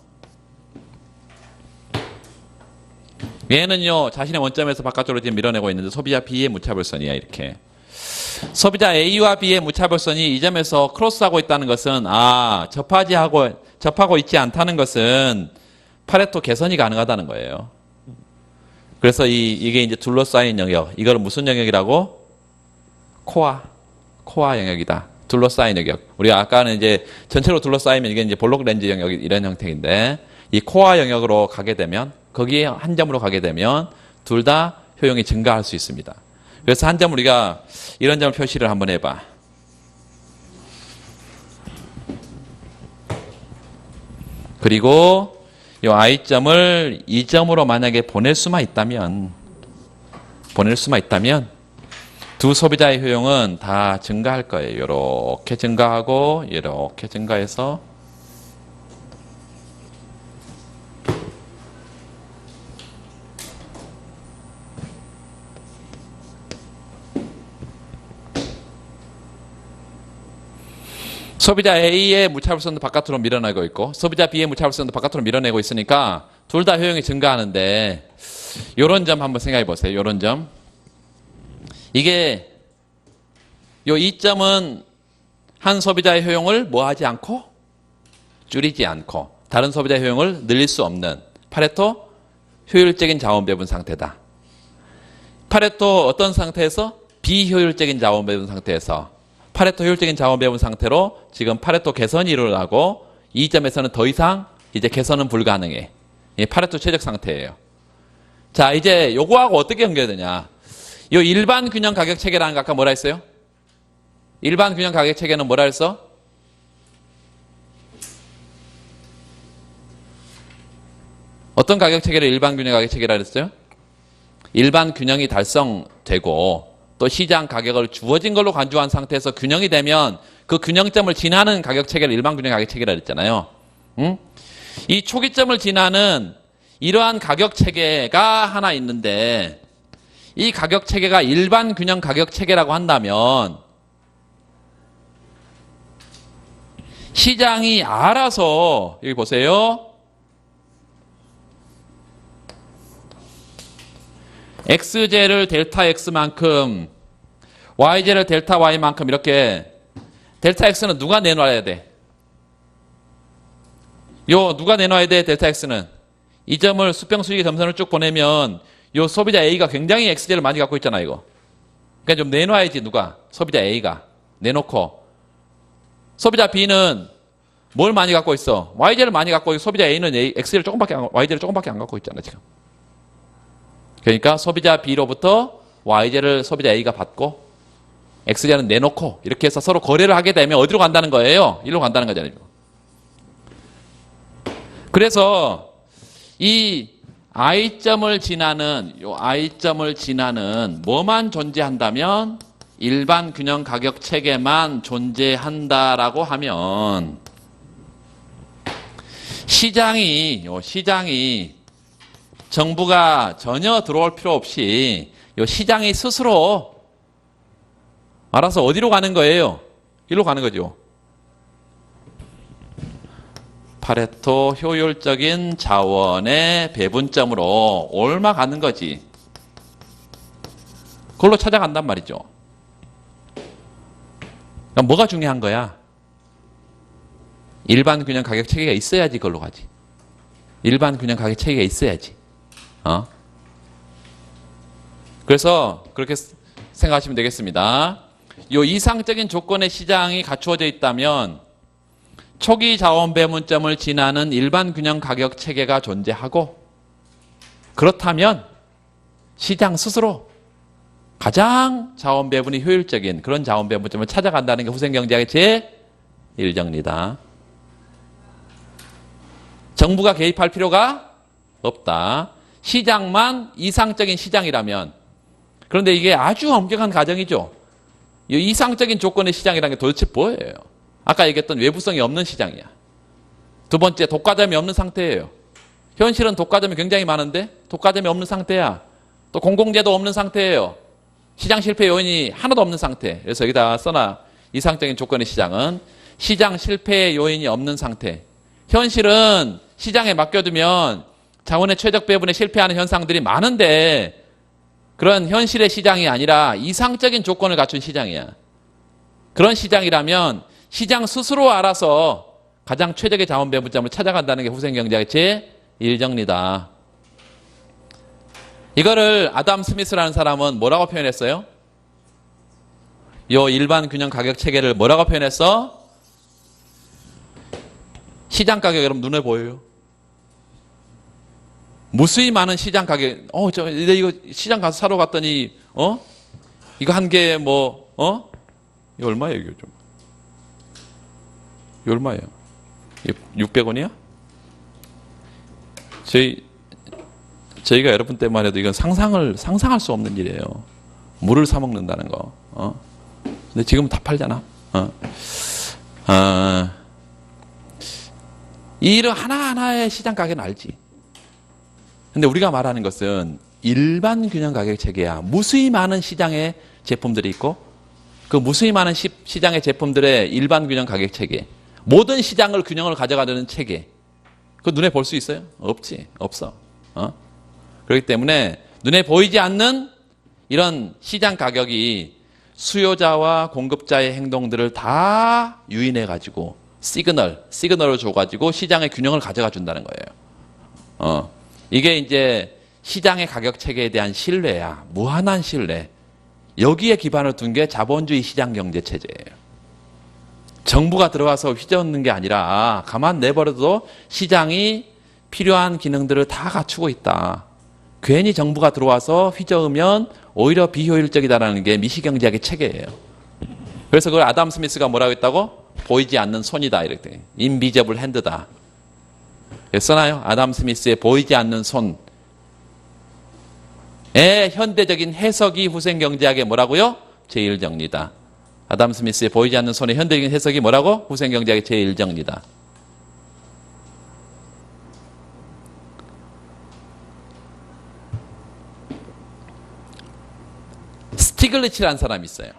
얘는요 자신의 원점에서 바깥쪽으로 지금 밀어내고 있는데 소비자 B의 무차별선이야. 이렇게 소비자 A와 B의 무차별선이 이 점에서 크로스하고 있다는 것은 접하고 있지 않다는 것은 파레토 개선이 가능하다는 거예요. 그래서 이게 이제 둘러싸인 영역, 이걸 무슨 영역이라고? 코어 영역이다. 둘러싸인 영역. 우리가 아까는 이제 전체로 둘러싸이면 이게 이제 볼록 렌즈 영역 이런 형태인데 이 코어 영역으로 가게 되면 거기에 한 점으로 가게 되면 둘 다 효용이 증가할 수 있습니다. 그래서 한 점 우리가 이런 점을 표시를 한번 해봐. 그리고 이 I점을 이 점으로 만약에 보낼 수만 있다면 두 소비자의 효용은 다 증가할 거예요. 이렇게 증가하고 이렇게 증가해서 소비자 A의 무차별선도 바깥으로 밀어내고 있고 소비자 B의 무차별선도 바깥으로 밀어내고 있으니까 둘 다 효용이 증가하는데 이런 점 한번 생각해 보세요. 이런 점. 이게 요 이점은 한 소비자의 효용을 뭐 하지 않고 줄이지 않고 다른 소비자의 효용을 늘릴 수 없는 파레토 효율적인 자원 배분 상태다. 파레토 어떤 상태에서? 비효율적인 자원 배분 상태에서 파레토 효율적인 자원 배분 상태로 지금 파레토 개선이 일어나고 이 점에서는 더 이상 이제 개선은 불가능해. 이 파레토 최적 상태예요. 자, 이제 요거하고 어떻게 연결되냐? 요 일반 균형 가격 체계라는 거 아까 뭐라 했어요? 일반 균형 가격 체계는 뭐라 했어? 어떤 가격 체계를 일반 균형 가격 체계라 그랬어요? 일반 균형이 달성되고 또 시장 가격을 주어진 걸로 간주한 상태에서 균형이 되면 그 균형점을 지나는 가격 체계를 일반 균형 가격 체계라 그랬잖아요. 응? 이 초기점을 지나는 이러한 가격 체계가 하나 있는데 이 가격 체계가 일반 균형 가격 체계라고 한다면 시장이 알아서 여기 보세요. XJ를 델타 X만큼 YJ를 델타 Y만큼 이렇게 델타 X는 누가 내놔야 돼? 누가 내놔야 돼? 델타 X는 이 점을 수평 수익의 점선을 쭉 보내면 요 소비자 A가 굉장히 XJ를 많이 갖고 있잖아 이거. 그러니까 좀 내놔야지 누가? 소비자 A가 내놓고 소비자 B는 뭘 많이 갖고 있어? YJ를 많이 갖고 있고 소비자 A는 XJ를 YJ를 조금밖에 안 갖고 있잖아 지금. 그러니까 소비자 B로부터 YJ를 소비자 A가 받고 XJ는 내놓고 이렇게 해서 서로 거래를 하게 되면 어디로 간다는 거예요? 이리로 간다는 거잖아요. 그래서 이 I점을 지나는 뭐만 존재한다면 일반 균형 가격 체계만 존재한다라고 하면 시장이 정부가 전혀 들어올 필요 없이 시장이 스스로 알아서 어디로 가는 거예요? 이리로 가는 거죠. 파레토 효율적인 자원의 배분점으로 옮아가는 거지. 그걸로 찾아간단 말이죠. 그러니까 뭐가 중요한 거야? 일반 균형 가격 체계가 있어야지 그걸로 가지. 일반 균형 가격 체계가 있어야지. 그래서 그렇게 생각하시면 되겠습니다. 요 이상적인 조건의 시장이 갖추어져 있다면 초기 자원 배분점을 지나는 일반 균형 가격 체계가 존재하고, 그렇다면 시장 스스로 가장 자원 배분이 효율적인 그런 자원 배분점을 찾아간다는 게 후생 경제학의 제1정리다. 정부가 개입할 필요가 없다. 시장만 이상적인 시장이라면. 그런데 이게 아주 엄격한 가정이죠. 이 이상적인 조건의 시장이라는 게 도대체 뭐예요? 아까 얘기했던 외부성이 없는 시장이야. 두 번째, 독과점이 없는 상태예요. 현실은 독과점이 굉장히 많은데 독과점이 없는 상태야. 또 공공재도 없는 상태예요. 시장 실패 요인이 하나도 없는 상태. 그래서 여기다 써놔. 이상적인 조건의 시장은 시장 실패 요인이 없는 상태. 현실은 시장에 맡겨두면 자원의 최적 배분에 실패하는 현상들이 많은데, 그런 현실의 시장이 아니라 이상적인 조건을 갖춘 시장이야. 그런 시장이라면 시장 스스로 알아서 가장 최적의 자원 배분점을 찾아간다는 게 후생 경제학의 제1정리다. 이거를 아담 스미스라는 사람은 뭐라고 표현했어요? 요 일반 균형 가격 체계를 뭐라고 표현했어? 시장 가격, 여러분 눈에 보여요? 무수히 많은 시장 가격. 이거 시장 가서 사러 갔더니 이거 한 개에 이거 얼마예요, 이거 좀? 이거 얼마예요? 600원이야? 저희가 여러분 때만 해도 이건 상상할 수 없는 일이에요. 물을 사 먹는다는 거. 근데 지금은 다 팔잖아. 이 일은 하나하나의 시장 가격은 알지. 근데 우리가 말하는 것은 일반 균형 가격 체계야. 무수히 많은 시장의 제품들이 있고, 그 무수히 많은 시장의 제품들의 일반 균형 가격 체계, 모든 시장을 균형을 가져가려는 체계, 그거 눈에 볼 수 있어요? 없지. 없어. 그렇기 때문에 눈에 보이지 않는 이런 시장 가격이 수요자와 공급자의 행동들을 다 유인해가지고 시그널을 줘가지고 시장의 균형을 가져가 준다는 거예요. 이게 이제 시장의 가격 체계에 대한 신뢰야. 무한한 신뢰. 여기에 기반을 둔 게 자본주의 시장 경제 체제예요. 정부가 들어와서 휘저는 게 아니라 가만 내버려도 시장이 필요한 기능들을 다 갖추고 있다. 괜히 정부가 들어와서 휘저으면 오히려 비효율적이다라는 게 미시경제학의 체계예요. 그래서 그걸 아담 스미스가 뭐라고 했다고? 보이지 않는 손이다. 이렇게. 인비저블 핸드다. 써나요? 아담 스미스의 보이지 않는 손의 현대적인 해석이 후생 경제학의 뭐라고요? 제1정리다. 아담 스미스의 보이지 않는 손의 현대적인 해석이 뭐라고? 후생 경제학의 제1정리다. 스티글리츠라는 사람이 있어요.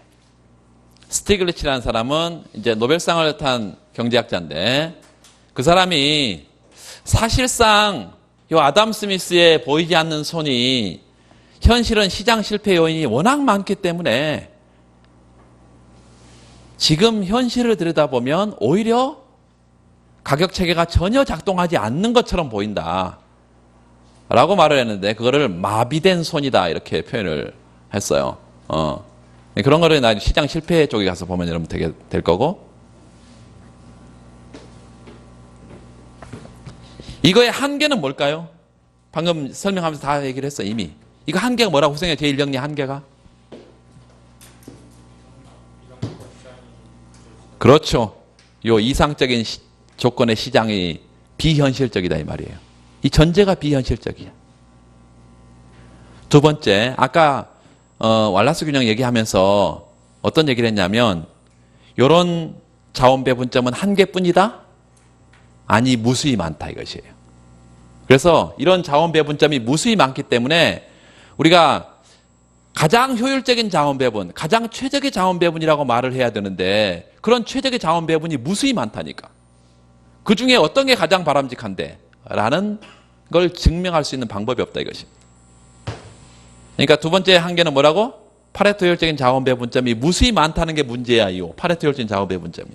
스티글리츠라는 사람은 이제 노벨상을 탄 경제학자인데, 그 사람이 사실상 이 아담 스미스의 보이지 않는 손이 현실은 시장 실패 요인이 워낙 많기 때문에 지금 현실을 들여다보면 오히려 가격 체계가 전혀 작동하지 않는 것처럼 보인다 라고 말을 했는데, 그거를 마비된 손이다 이렇게 표현을 했어요. 그런 거를 나중에 시장 실패 쪽에 가서 보면 여러분 되게 될 거고, 이거의 한계는 뭘까요? 방금 설명하면서 다 얘기를 했어 이미. 이거 한계가 뭐라고 후생의 제1정리 한계가? 그렇죠. 요 이상적인 조건의 시장이 비현실적이다 이 말이에요. 이 전제가 비현실적이야. 두 번째, 아까 왈라스 균형 얘기하면서 어떤 얘기를 했냐면, 요런 자원 배분점은 한 개뿐이다? 아니, 무수히 많다 이것이에요. 그래서 이런 자원 배분점이 무수히 많기 때문에 우리가 가장 효율적인 자원 배분, 가장 최적의 자원 배분이라고 말을 해야 되는데, 그런 최적의 자원 배분이 무수히 많다니까. 그 중에 어떤 게 가장 바람직한데? 라는 걸 증명할 수 있는 방법이 없다 이것입니다. 그러니까 두 번째 한계는 뭐라고? 파레토 효율적인 자원 배분점이 무수히 많다는 게 문제야. 이 파레토 효율적인 자원 배분점이.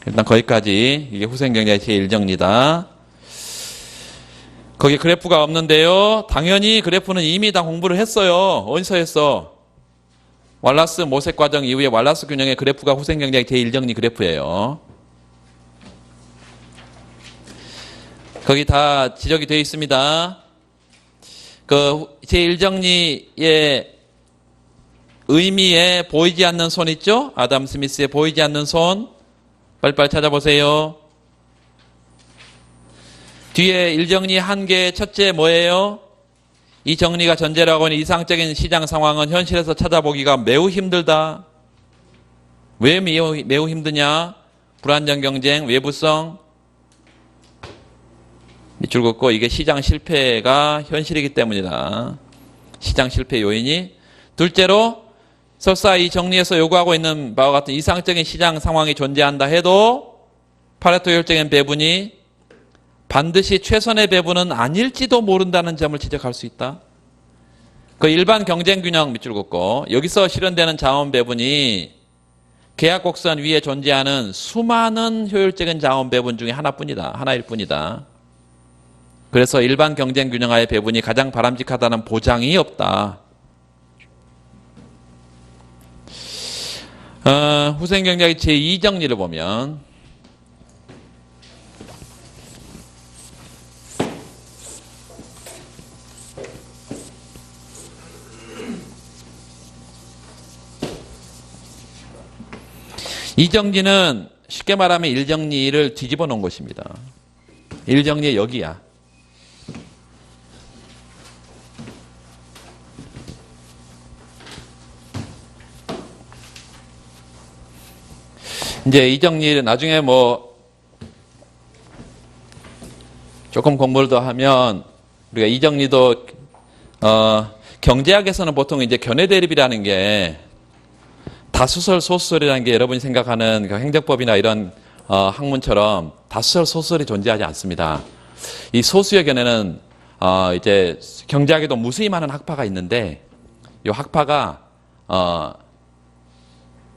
일단 거기까지. 이게 후생 경제의 제1정리다. 거기 그래프가 없는데요. 당연히 그래프는 이미 다 공부를 했어요. 어디서 했어? 왈라스 모색 과정 이후에 왈라스 균형의 그래프가 후생경제학 제1정리 그래프예요. 거기 다 지적이 되어 있습니다. 그 제1정리의 의미에 보이지 않는 손 있죠? 아담 스미스의 보이지 않는 손. 빨리빨리 찾아보세요. 뒤에 1정리 한 개 첫째 뭐예요? 이 정리가 전제라고 하는 이상적인 시장 상황은 현실에서 찾아보기가 매우 힘들다. 왜 매우 힘드냐? 불안정 경쟁, 외부성. 밑줄 긋고 이게 시장 실패가 현실이기 때문이다. 시장 실패 요인이. 둘째로 설사 이 정리에서 요구하고 있는 바와 같은 이상적인 시장 상황이 존재한다 해도 파레토 효율적인 배분이 반드시 최선의 배분은 아닐지도 모른다는 점을 지적할 수 있다. 그 일반 경쟁균형 밑줄 긋고 여기서 실현되는 자원 배분이 계약 곡선 위에 존재하는 수많은 효율적인 자원 배분 중에 하나뿐이다. 하나일 뿐이다. 그래서 일반 경쟁균형하의 배분이 가장 바람직하다는 보장이 없다. 후생경제학의 제2정리를 보면 이 정리는 쉽게 말하면 1정리를 뒤집어 놓은 것입니다. 1정리의 여기야. 이제 이 정리를 나중에 뭐 조금 공부를 더 하면 우리가 이 정리도 경제학에서는 보통 이제 견해 대립이라는 게 다수설 소수설이라는 게 여러분이 생각하는 그 행정법이나 이런 학문처럼 다수설 소수설이 존재하지 않습니다. 이 소수의 견해는 이제 경제학에도 무수히 많은 학파가 있는데 이 학파가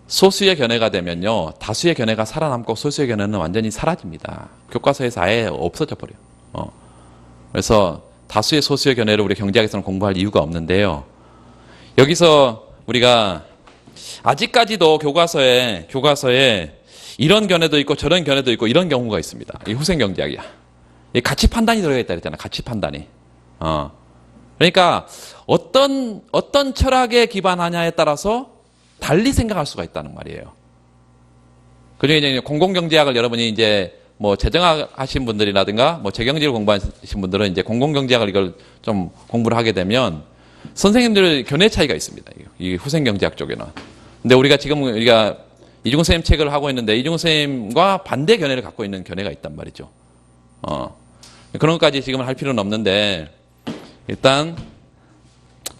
소수의 견해가 되면요 다수의 견해가 살아남고 소수의 견해는 완전히 사라집니다. 교과서에서 아예 없어져 버려요. 그래서 다수의 소수의 견해를 우리 경제학에서는 공부할 이유가 없는데요. 여기서 우리가 아직까지도 교과서에 이런 견해도 있고 저런 견해도 있고 이런 경우가 있습니다. 이 후생경제학이야. 이 가치 판단이 들어가 있다 그랬잖아. 가치 판단이. 그러니까 어떤 철학에 기반하냐에 따라서 달리 생각할 수가 있다는 말이에요. 그중에 이제 공공경제학을 여러분이 이제 뭐 재정학 하신 분들이라든가 뭐 재경제를 공부하신 분들은 이제 공공경제학을 이걸 좀 공부를 하게 되면 선생님들의 견해 차이가 있습니다. 이 후생경제학 쪽에는. 근데 우리가 이중훈 선생님 책을 하고 있는데 이중훈 선생님과 반대 견해를 갖고 있는 견해가 있단 말이죠. 그런 것까지 지금 할 필요는 없는데 일단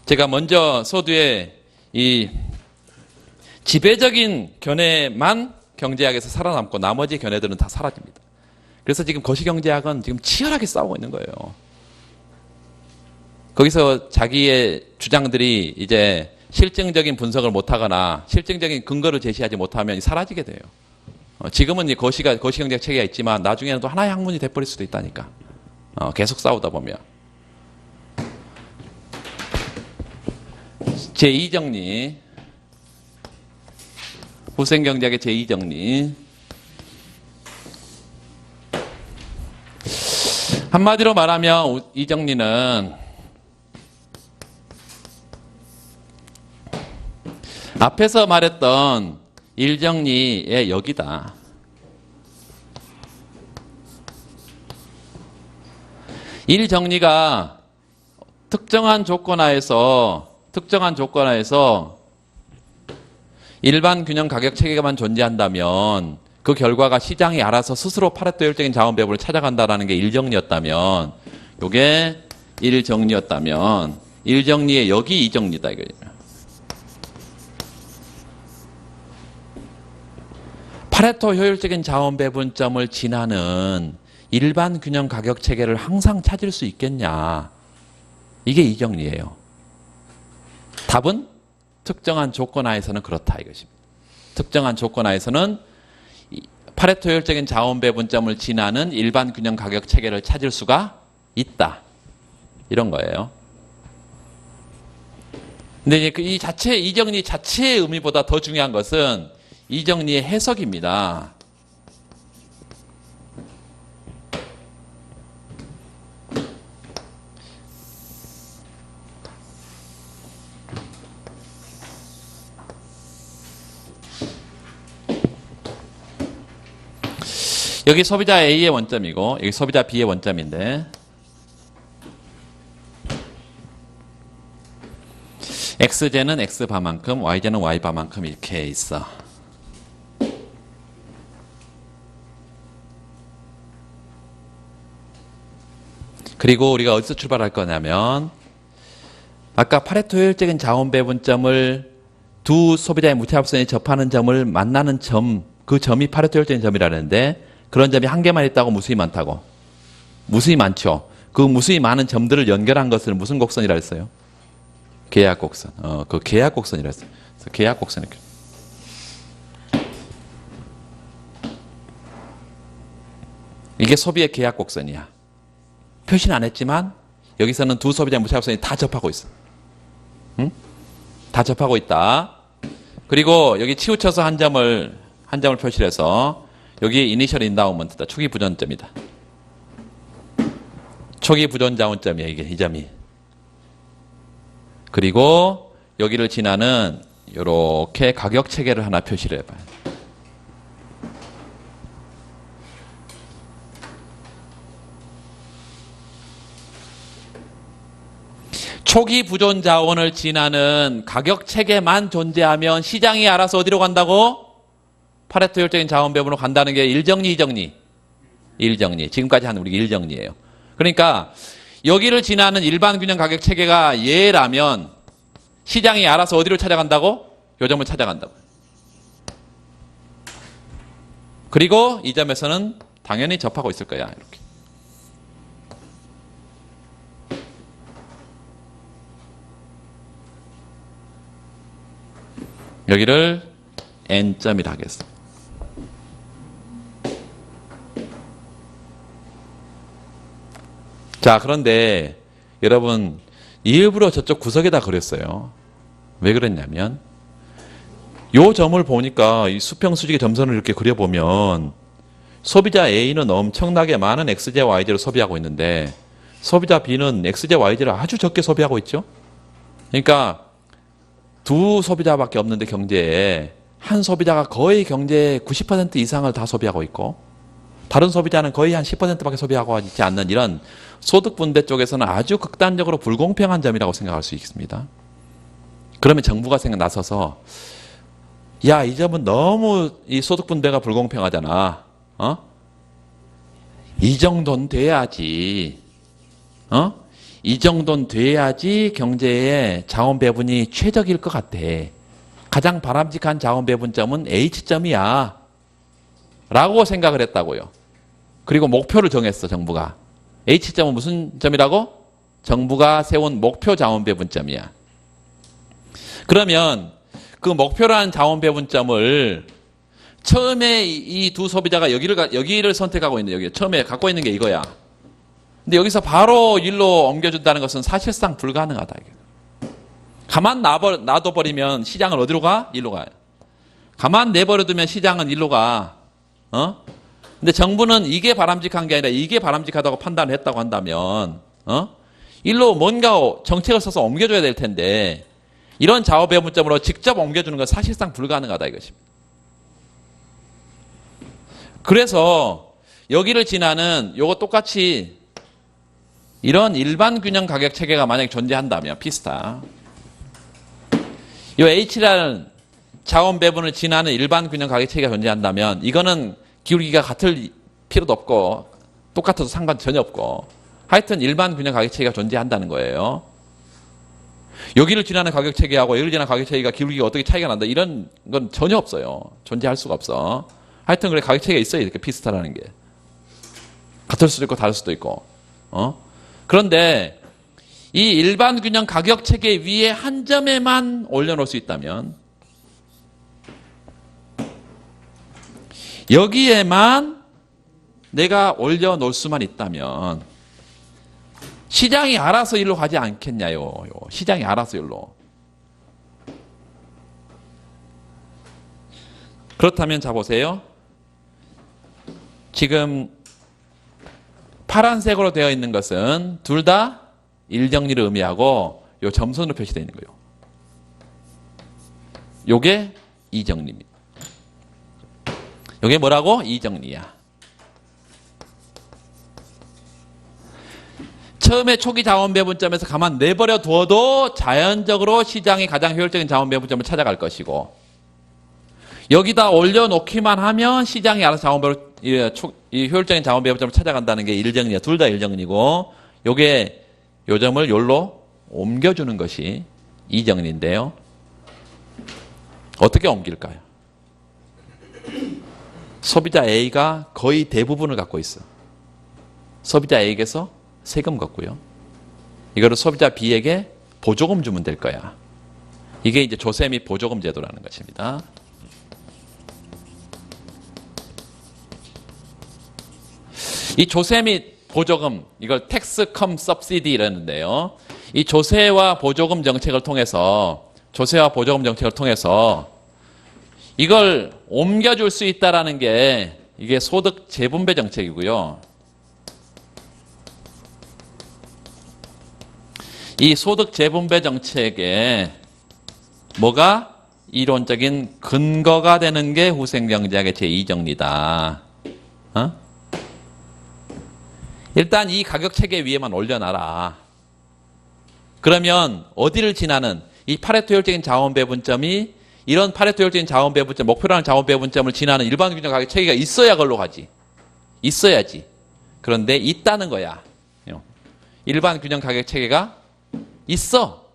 제가 먼저 서두에 이 지배적인 견해만 경제학에서 살아남고 나머지 견해들은 다 사라집니다. 그래서 지금 거시경제학은 지금 치열하게 싸우고 있는 거예요. 거기서 자기의 주장들이 이제 실증적인 분석을 못하거나 실증적인 근거를 제시하지 못하면 사라지게 돼요. 지금은 이 거시경제학 체계가 있지만 나중에는 또 하나의 학문이 돼버릴 수도 있다니까. 계속 싸우다 보면. 제2정리. 후생경제학의 제2정리. 한마디로 말하면 이 정리는 앞에서 말했던 1정리의 여기다. 일정리가 특정한 조건하에서 일반 균형 가격 체계만 존재한다면 그 결과가 시장이 알아서 스스로 파레토 효율적인 자원 배분을 찾아간다라는 게 1정리였다면 요게 1정리였다면 1정리의 여기 2정리다 이거예요. 파레토 효율적인 자원 배분점을 지나는 일반 균형 가격 체계를 항상 찾을 수 있겠냐. 이게 2정리예요. 답은 특정한 조건 하에서는 그렇다 이것입니다. 특정한 조건 하에서는 파레토 효율적인 자원 배분점을 지나는 일반 균형 가격 체계를 찾을 수가 있다. 이런 거예요. 근데 이제 이 정리 자체의 의미보다 더 중요한 것은 이 정리의 해석입니다. 여기 소비자 A의 원점이고 여기 소비자 B의 원점인데 X제는 X바만큼 Y제는 Y바만큼 이렇게 있어. 그리고 우리가 어디서 출발할 거냐면 아까 파레토 효율적인 자원 배분점을 두 소비자의 무차합선이 접하는 점을 만나는 점, 그 점이 파레토 효율적인 점이라는데 그런 점이 한 개만 있다고 무수히 많다고. 무수히 많죠. 그 무수히 많은 점들을 연결한 것을 무슨 곡선이라 했어요? 계약 곡선. 그 계약 곡선이라 했어요. 그래서 계약 곡선 이렇게. 이게 소비의 계약 곡선이야. 표시는 안 했지만 여기서는 두 소비자 무차합선이 다 접하고 있어. 응? 다 접하고 있다. 그리고 여기 치우쳐서 한 점을 표시를 해서 여기 이니셜 인다운먼트다. 초기 부전점이다. 초기 부전 자원점이야, 이게 이 점이. 그리고 여기를 지나는 이렇게 가격 체계를 하나 표시를 해봐요. 초기 부존 자원을 지나는 가격 체계만 존재하면 시장이 알아서 어디로 간다고? 파레토 효율적인 자원 배분으로 간다는 게 1정리, 2정리. 1정리. 지금까지 하는 우리 1정리예요. 그러니까 여기를 지나는 일반 균형 가격 체계가 얘라면 시장이 알아서 어디로 찾아간다고? 요 점을 찾아간다고. 그리고 이 점에서는 당연히 접하고 있을 거야. 이렇게. 여기를 N점이라 하겠습니다. 자, 그런데 여러분 일부러 저쪽 구석에다 그렸어요. 왜 그랬냐면 요 점을 보니까 이 수평수직의 점선을 이렇게 그려보면 소비자 A는 엄청나게 많은 XJ, YJ를 소비하고 있는데 소비자 B는 XJ, YJ를 아주 적게 소비하고 있죠. 그러니까 두 소비자밖에 없는데 경제에 한 소비자가 거의 경제의 90% 이상을 다 소비하고 있고 다른 소비자는 거의 한 10%밖에 소비하고 있지 않는 이런 소득 분배 쪽에서는 아주 극단적으로 불공평한 점이라고 생각할 수 있습니다. 그러면 정부가 나서서 야, 이 점은 너무 이 소득 분배가 불공평하잖아. 이 정도는 돼야지. 이 정도는 돼야지 경제의 자원 배분이 최적일 것 같아. 가장 바람직한 자원 배분점은 H점이야. 라고 생각을 했다고요. 그리고 목표를 정했어, 정부가. H점은 무슨 점이라고? 정부가 세운 목표 자원 배분점이야. 그러면 그 목표란 자원 배분점을 처음에 이 두 소비자가 여기를 선택하고 있는 여기 처음에 갖고 있는 게 이거야. 근데 여기서 바로 일로 옮겨준다는 것은 사실상 불가능하다. 가만 놔둬버리면 시장은 어디로 가? 일로 가요. 가만 내버려두면 시장은 일로 가. 근데 정부는 이게 바람직한 게 아니라 이게 바람직하다고 판단을 했다고 한다면, 일로 뭔가 정책을 써서 옮겨줘야 될 텐데, 이런 자원 배분점으로 직접 옮겨주는 건 사실상 불가능하다 이것입니다. 그래서 여기를 지나는 요거 똑같이 이런 일반 균형 가격 체계가 만약에 존재한다면 비슷한 요 H라는 자원 배분을 지나는 일반 균형 가격 체계가 존재한다면 이거는 기울기가 같을 필요도 없고 똑같아도 상관 전혀 없고 하여튼 일반 균형 가격 체계가 존재한다는 거예요. 여기를 지나는 가격 체계하고 여기를 지나는 가격 체계가 기울기가 어떻게 차이가 난다 이런 건 전혀 없어요. 존재할 수가 없어. 하여튼 그래 가격 체계가 있어요. 이렇게 비슷하다는 게. 같을 수도 있고 다를 수도 있고. 그런데 이 일반 균형 가격 체계 위에 한 점에만 올려놓을 수 있다면 여기에만 내가 올려놓을 수만 있다면 시장이 알아서 일로 가지 않겠냐요. 시장이 알아서 일로. 그렇다면 자 보세요. 지금 파란색으로 되어 있는 것은 둘 다 일정리를 의미하고 요 점선으로 표시되어 있는 거예요. 요게 이정리입니다. 요게 뭐라고? 이정리야. 처음에 초기 자원 배분점에서 가만 내버려 두어도 자연적으로 시장이 가장 효율적인 자원 배분점을 찾아갈 것이고, 여기다 올려놓기만 하면 시장이 알아서 자원 배분, 이 효율적인 자원 배분점을 찾아간다는 게 일정리야. 둘 다 일정리고, 요게 요 점을 요로 옮겨주는 것이 이정리인데요. 어떻게 옮길까요? 소비자 A가 거의 대부분을 갖고 있어. 소비자 A에게서 세금 걷고요. 이거를 소비자 B에게 보조금 주면 될 거야. 이게 이제 조세 및 보조금 제도라는 것입니다. 이 조세 및 보조금, 이걸 tax cum subsidy 이러는데요. 이 조세와 보조금 정책을 통해서 이걸 옮겨줄 수 있다라는 게 이게 소득 재분배 정책이고요. 이 소득 재분배 정책에 뭐가 이론적인 근거가 되는 게 후생경제학의 제2정리다. 일단 이 가격 체계 위에만 올려놔라. 그러면 어디를 지나는 이 파레토 효율적인 자원 배분점이 이런 파레토 효율적인 자원 배분점, 목표라는 자원 배분점을 지나는 일반 균형 가격 체계가 있어야 걸로 가지. 있어야지. 그런데 있다는 거야. 일반 균형 가격 체계가 있어.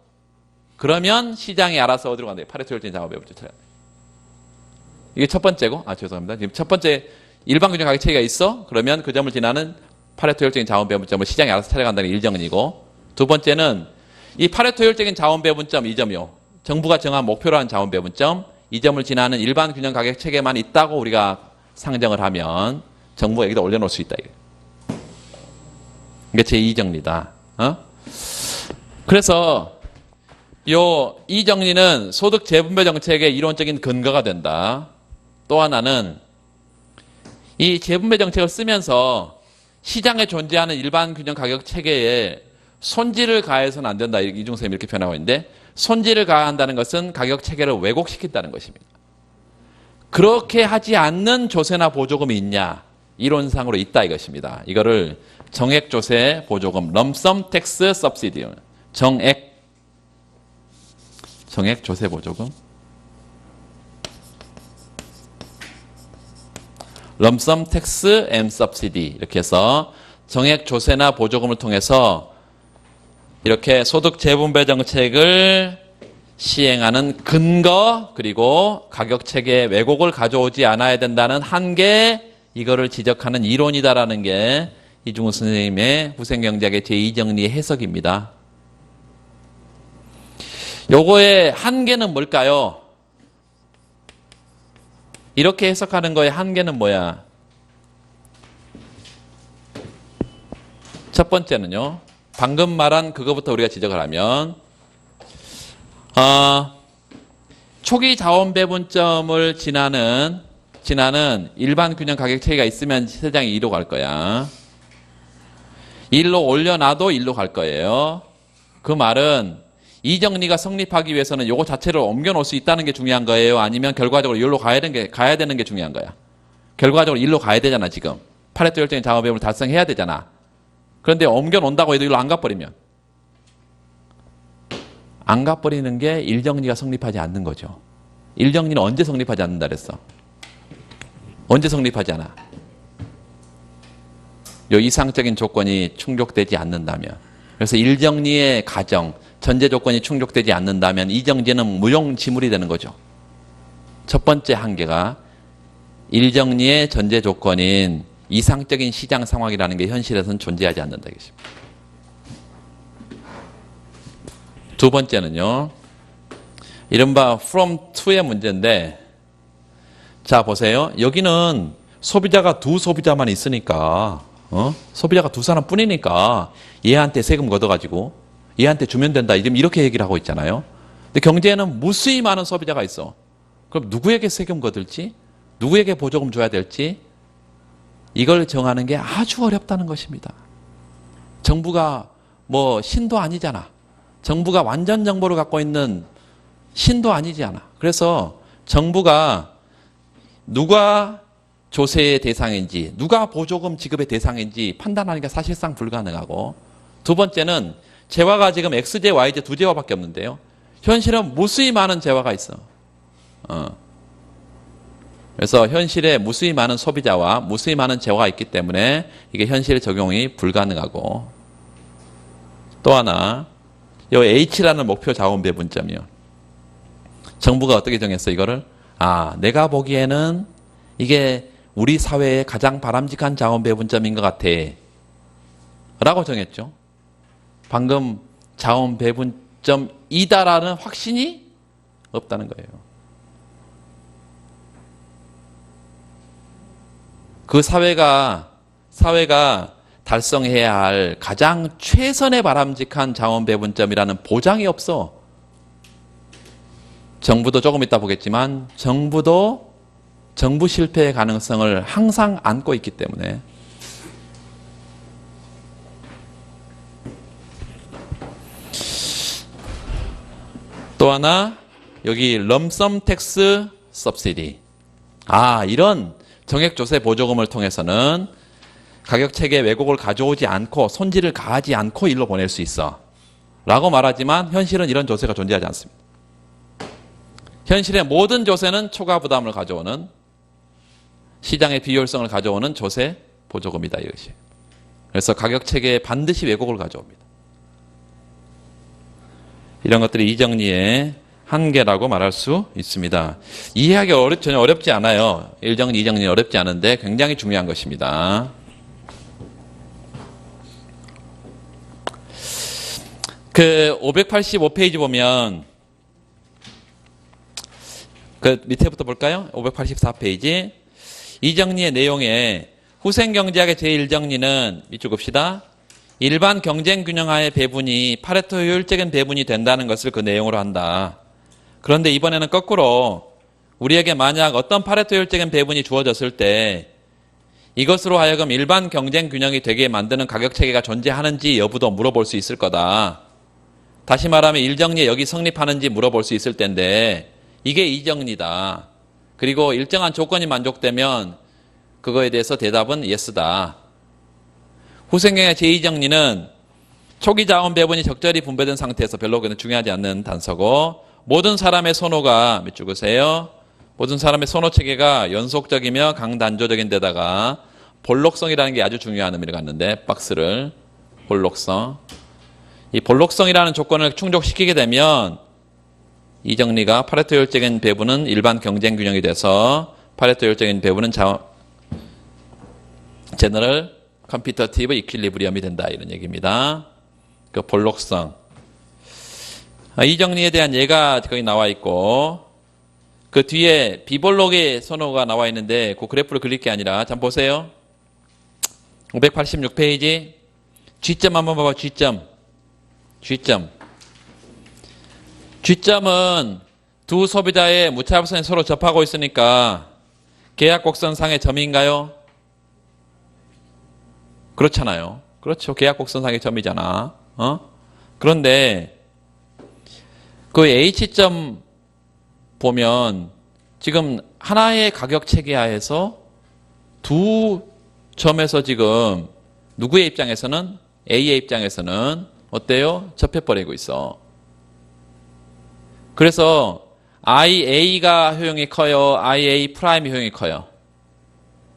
그러면 시장이 알아서 어디로 간대? 파레토 효율적인 자원 배분점 찾아간대. 이게 첫 번째고, 죄송합니다. 지금 첫 번째 일반 균형 가격 체계가 있어. 그러면 그 점을 지나는 파레토 효율적인 자원 배분점을 시장이 알아서 찾아간다는 게 일정이고, 두 번째는 이 파레토 효율적인 자원 배분점 이 점이요. 정부가 정한 목표라는 자원 배분점 이 점을 지나는 일반 균형 가격 체계만 있다고 우리가 상정을 하면 정부가 여기다 올려놓을 수 있다. 이게 제2정리다. 그래서 이 정리는 소득 재분배 정책의 이론적인 근거가 된다. 또 하나는 이 재분배 정책을 쓰면서 시장에 존재하는 일반 균형 가격 체계에 손질을 가해서는 안 된다. 이중선생님이 이렇게 표현하고 있는데, 손질을 가한다는 것은 가격 체계를 왜곡시킨다는 것입니다. 그렇게 하지 않는 조세나 보조금이 있냐? 이론상으로 있다 이것입니다. 이거를 정액 조세 보조금, lump tax subsidy, 정액 조세 보조금, lump tax and subsidy 이렇게 해서 정액 조세나 보조금을 통해서 이렇게 소득 재분배 정책을 시행하는 근거, 그리고 가격 체계 왜곡을 가져오지 않아야 된다는 한계, 이거를 지적하는 이론이다라는 게 이중훈 선생님의 후생경제학의 제2정리의 해석입니다. 요거의 한계는 뭘까요? 이렇게 해석하는 거의 한계는 뭐야? 첫 번째는요, 방금 말한 그거부터 우리가 지적을 하면, 초기 자원 배분점을 지나는 일반 균형 가격 체계가 있으면 시장이 2로 갈 거야. 1로 올려놔도 1로 갈 거예요. 그 말은 이 정리가 성립하기 위해서는 요거 자체를 옮겨 놓을 수 있다는 게 중요한 거예요? 아니면 결과적으로 1로 가야 되는 게 중요한 거야? 결과적으로 1로 가야 되잖아, 지금. 파레토 효율적인 자원 배분을 달성해야 되잖아. 그런데 옮겨 놓는다고 해도 1로 안 가버리면, 안 가버리는 게 일정리가 성립하지 않는 거죠. 일정리는 언제 성립하지 않는다 그랬어? 언제 성립하지 않아? 요 이상적인 조건이 충족되지 않는다면. 그래서 일정리의 가정, 전제 조건이 충족되지 않는다면 이 정제는 무용지물이 되는 거죠. 첫 번째 한계가 일정리의 전제 조건인 이상적인 시장 상황이라는 게 현실에서는 존재하지 않는다. 두 번째는요, 이른바 from to의 문제인데, 자 보세요. 여기는 소비자가 두 소비자만 있으니까 소비자가 두 사람 뿐이니까 얘한테 세금 걷어가지고 얘한테 주면 된다. 이렇게 얘기를 하고 있잖아요. 근데 경제에는 무수히 많은 소비자가 있어. 그럼 누구에게 세금 걷을지, 누구에게 보조금 줘야 될지 이걸 정하는 게 아주 어렵다는 것입니다. 정부가 뭐 신도 아니잖아. 정부가 완전 정보를 갖고 있는 신도 아니잖아. 그래서 정부가 누가 조세의 대상인지, 누가 보조금 지급의 대상인지 판단하는 게 사실상 불가능하고, 두 번째는 재화가 지금 X재, Y재 두 재화밖에 없는데요. 현실은 무수히 많은 재화가 있어. 그래서 현실에 무수히 많은 소비자와 무수히 많은 재화가 있기 때문에 이게 현실 적용이 불가능하고, 또 하나, 이 H라는 목표 자원 배분점이요. 정부가 어떻게 정했어, 이거를? 내가 보기에는 이게 우리 사회의 가장 바람직한 자원 배분점인 것 같아. 라고 정했죠. 방금 자원 배분점이다라는 확신이 없다는 거예요. 그 사회가 달성해야 할 가장 최선의 바람직한 자원 배분점이라는 보장이 없어. 정부도 조금 이따 보겠지만 정부 실패의 가능성을 항상 안고 있기 때문에. 또 하나, 여기 럼섬 텍스 서브시디. 이런 정액조세 보조금을 통해서는 가격체계 왜곡을 가져오지 않고 손질을 가하지 않고 일로 보낼 수 있어 라고 말하지만 현실은 이런 조세가 존재하지 않습니다. 현실의 모든 조세는 초과 부담을 가져오는, 시장의 비효율성을 가져오는 조세 보조금이다, 이것이. 그래서 가격체계에 반드시 왜곡을 가져옵니다. 이런 것들이 이정리의 한계라고 말할 수 있습니다. 이해하기 전혀 어렵지 않아요. 1정리, 2정리 어렵지 않은데 굉장히 중요한 것입니다. 그 585페이지 보면 그 밑에부터 볼까요? 584페이지. 이정리의 내용에 후생경제학의 제1정리는 이쪽 봅시다. 일반 경쟁 균형하의 배분이 파레토 효율적인 배분이 된다는 것을 그 내용으로 한다. 그런데 이번에는 거꾸로 우리에게 만약 어떤 파레토 효율적인 배분이 주어졌을 때 이것으로 하여금 일반 경쟁 균형이 되게 만드는 가격 체계가 존재하는지 여부도 물어볼 수 있을 거다. 다시 말하면 1정리에 여기 성립하는지 물어볼 수 있을 텐데 이게 2정리다. 그리고 일정한 조건이 만족되면 그거에 대해서 대답은 yes다. 후생경의 제2정리는 초기 자원 배분이 적절히 분배된 상태에서 별로 중요하지 않는 단서고, 모든 사람의 선호가 몇 줄 보세요. 모든 사람의 선호 체계가 연속적이며 강단조적인 데다가 볼록성이라는 게 아주 중요한 의미를 갖는데, 박스를 볼록성. 이 볼록성이라는 조건을 충족시키게 되면 이 정리가 파레토 효율적인 배분은 일반 경쟁 균형이 돼서 파레토 효율적인 배분은 제너럴 컴피터티브 이퀄리브리엄이 된다, 이런 얘기입니다. 그 볼록성. 이 정리에 대한 예가 거기 나와 있고, 그 뒤에 비볼록의 선호가 나와 있는데 그 그래프를 그릴 게 아니라 잠 보세요. 586페이지 G점 한번 봐봐. G점은 두 소비자의 무차별성이 서로 접하고 있으니까 계약 곡선상의 점인가요? 그렇잖아요. 그렇죠. 계약 곡선상의 점이잖아. 그런데 그 H점 보면 지금 하나의 가격 체계하에서 두 점에서 지금 누구의 입장에서는, A의 입장에서는 어때요? 접해버리고 있어. 그래서 IA 효용이 커요? IA 프라임 효용이 커요?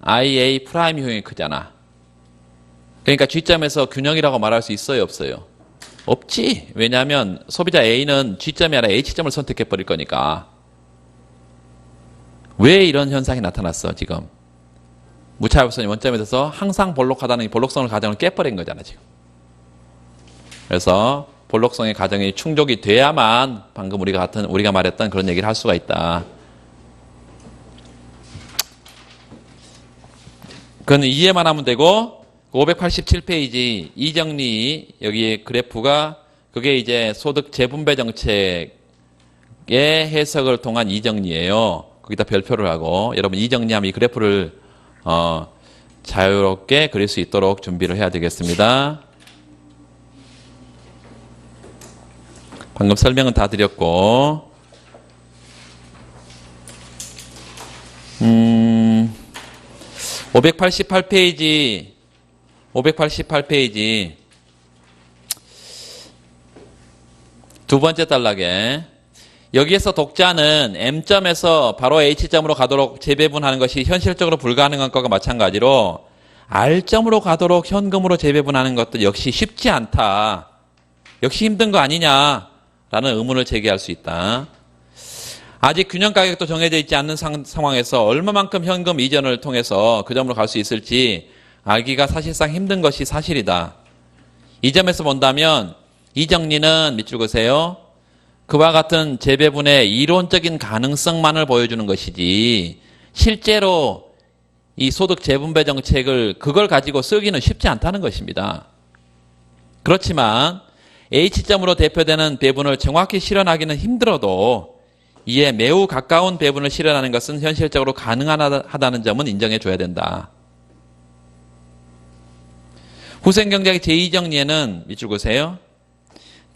IA 프라임 효용이 크잖아. 그러니까 G점에서 균형이라고 말할 수 있어요, 없어요? 없지. 왜냐하면 소비자 A는 G점이 아니라 H점을 선택해버릴 거니까. 왜 이런 현상이 나타났어, 지금? 무차별성이 원점에 대해서 항상 볼록하다는 이 볼록성을 가정을 깨버린 거잖아, 지금. 그래서 볼록성의 가정이 충족이 돼야만 방금 우리가 말했던 그런 얘기를 할 수가 있다. 그건 이해만 하면 되고, 587페이지 이정리 여기 그래프가 그게 이제 소득 재분배 정책의 해석을 통한 이정리예요. 거기다 별표를 하고 여러분 이정리하면 이 그래프를 자유롭게 그릴 수 있도록 준비를 해야 되겠습니다. 방금 설명은 다 드렸고 588페이지 두 번째 단락에 여기에서 독자는 M점에서 바로 H점으로 가도록 재배분하는 것이 현실적으로 불가능한 것과 마찬가지로 R점으로 가도록 현금으로 재배분하는 것도 역시 쉽지 않다. 역시 힘든 거 아니냐라는 의문을 제기할 수 있다. 아직 균형 가격도 정해져 있지 않는 상황에서 얼마만큼 현금 이전을 통해서 그 점으로 갈 수 있을지 알기가 사실상 힘든 것이 사실이다. 이 점에서 본다면 이 정리는 밑줄 그으세요. 그와 같은 재배분의 이론적인 가능성만을 보여주는 것이지 실제로 이 소득 재분배 정책을 그걸 가지고 쓰기는 쉽지 않다는 것입니다. 그렇지만 H점으로 대표되는 배분을 정확히 실현하기는 힘들어도 이에 매우 가까운 배분을 실현하는 것은 현실적으로 가능하다는 점은 인정해 줘야 된다. 후생경제학의 제2정리에는 밑줄 그으세요.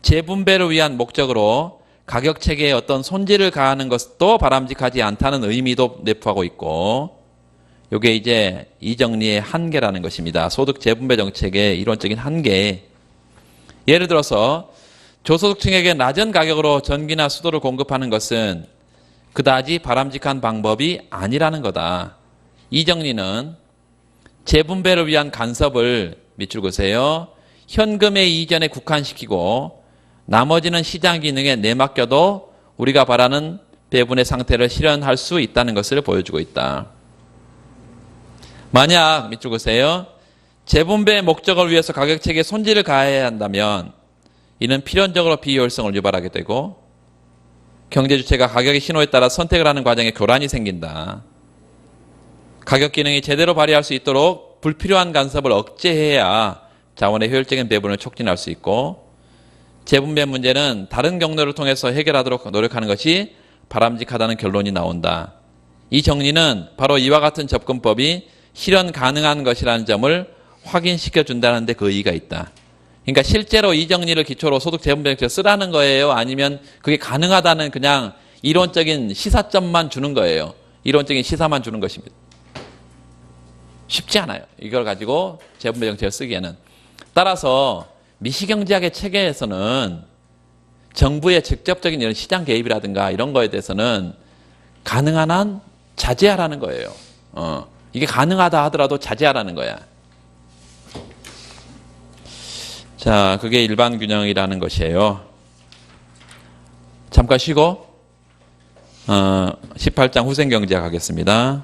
재분배를 위한 목적으로 가격체계에 어떤 손질을 가하는 것도 바람직하지 않다는 의미도 내포하고 있고 이게 이제 이 정리의 한계라는 것입니다. 소득 재분배 정책의 이론적인 한계. 예를 들어서 저소득층에게 낮은 가격으로 전기나 수도를 공급하는 것은 그다지 바람직한 방법이 아니라는 거다. 이 정리는 재분배를 위한 간섭을 밑줄 그으세요. 현금의 이전에 국한시키고 나머지는 시장 기능에 내맡겨도 우리가 바라는 배분의 상태를 실현할 수 있다는 것을 보여주고 있다. 만약 밑줄 그으세요. 재분배의 목적을 위해서 가격체계에 손질을 가해야 한다면 이는 필연적으로 비효율성을 유발하게 되고 경제주체가 가격의 신호에 따라 선택을 하는 과정에 교란이 생긴다. 가격 기능이 제대로 발휘할 수 있도록 불필요한 간섭을 억제해야 자원의 효율적인 배분을 촉진할 수 있고 재분배 문제는 다른 경로를 통해서 해결하도록 노력하는 것이 바람직하다는 결론이 나온다. 이 정리는 바로 이와 같은 접근법이 실현 가능한 것이라는 점을 확인시켜준다는 데 그 의의가 있다. 그러니까 실제로 이 정리를 기초로 소득 재분배 정책을 쓰라는 거예요? 아니면 그게 가능하다는 그냥 이론적인 시사점만 주는 거예요? 이론적인 시사만 주는 것입니다. 쉽지 않아요. 이걸 가지고 재분배 정책을 쓰기에는. 따라서 미시경제학의 체계에서는 정부의 직접적인 이런 시장 개입이라든가 이런 거에 대해서는 가능한 한 자제하라는 거예요. 이게 가능하다 하더라도 자제하라는 거야. 자, 그게 일반 균형이라는 것이에요. 잠깐 쉬고 18장 후생경제학 하겠습니다.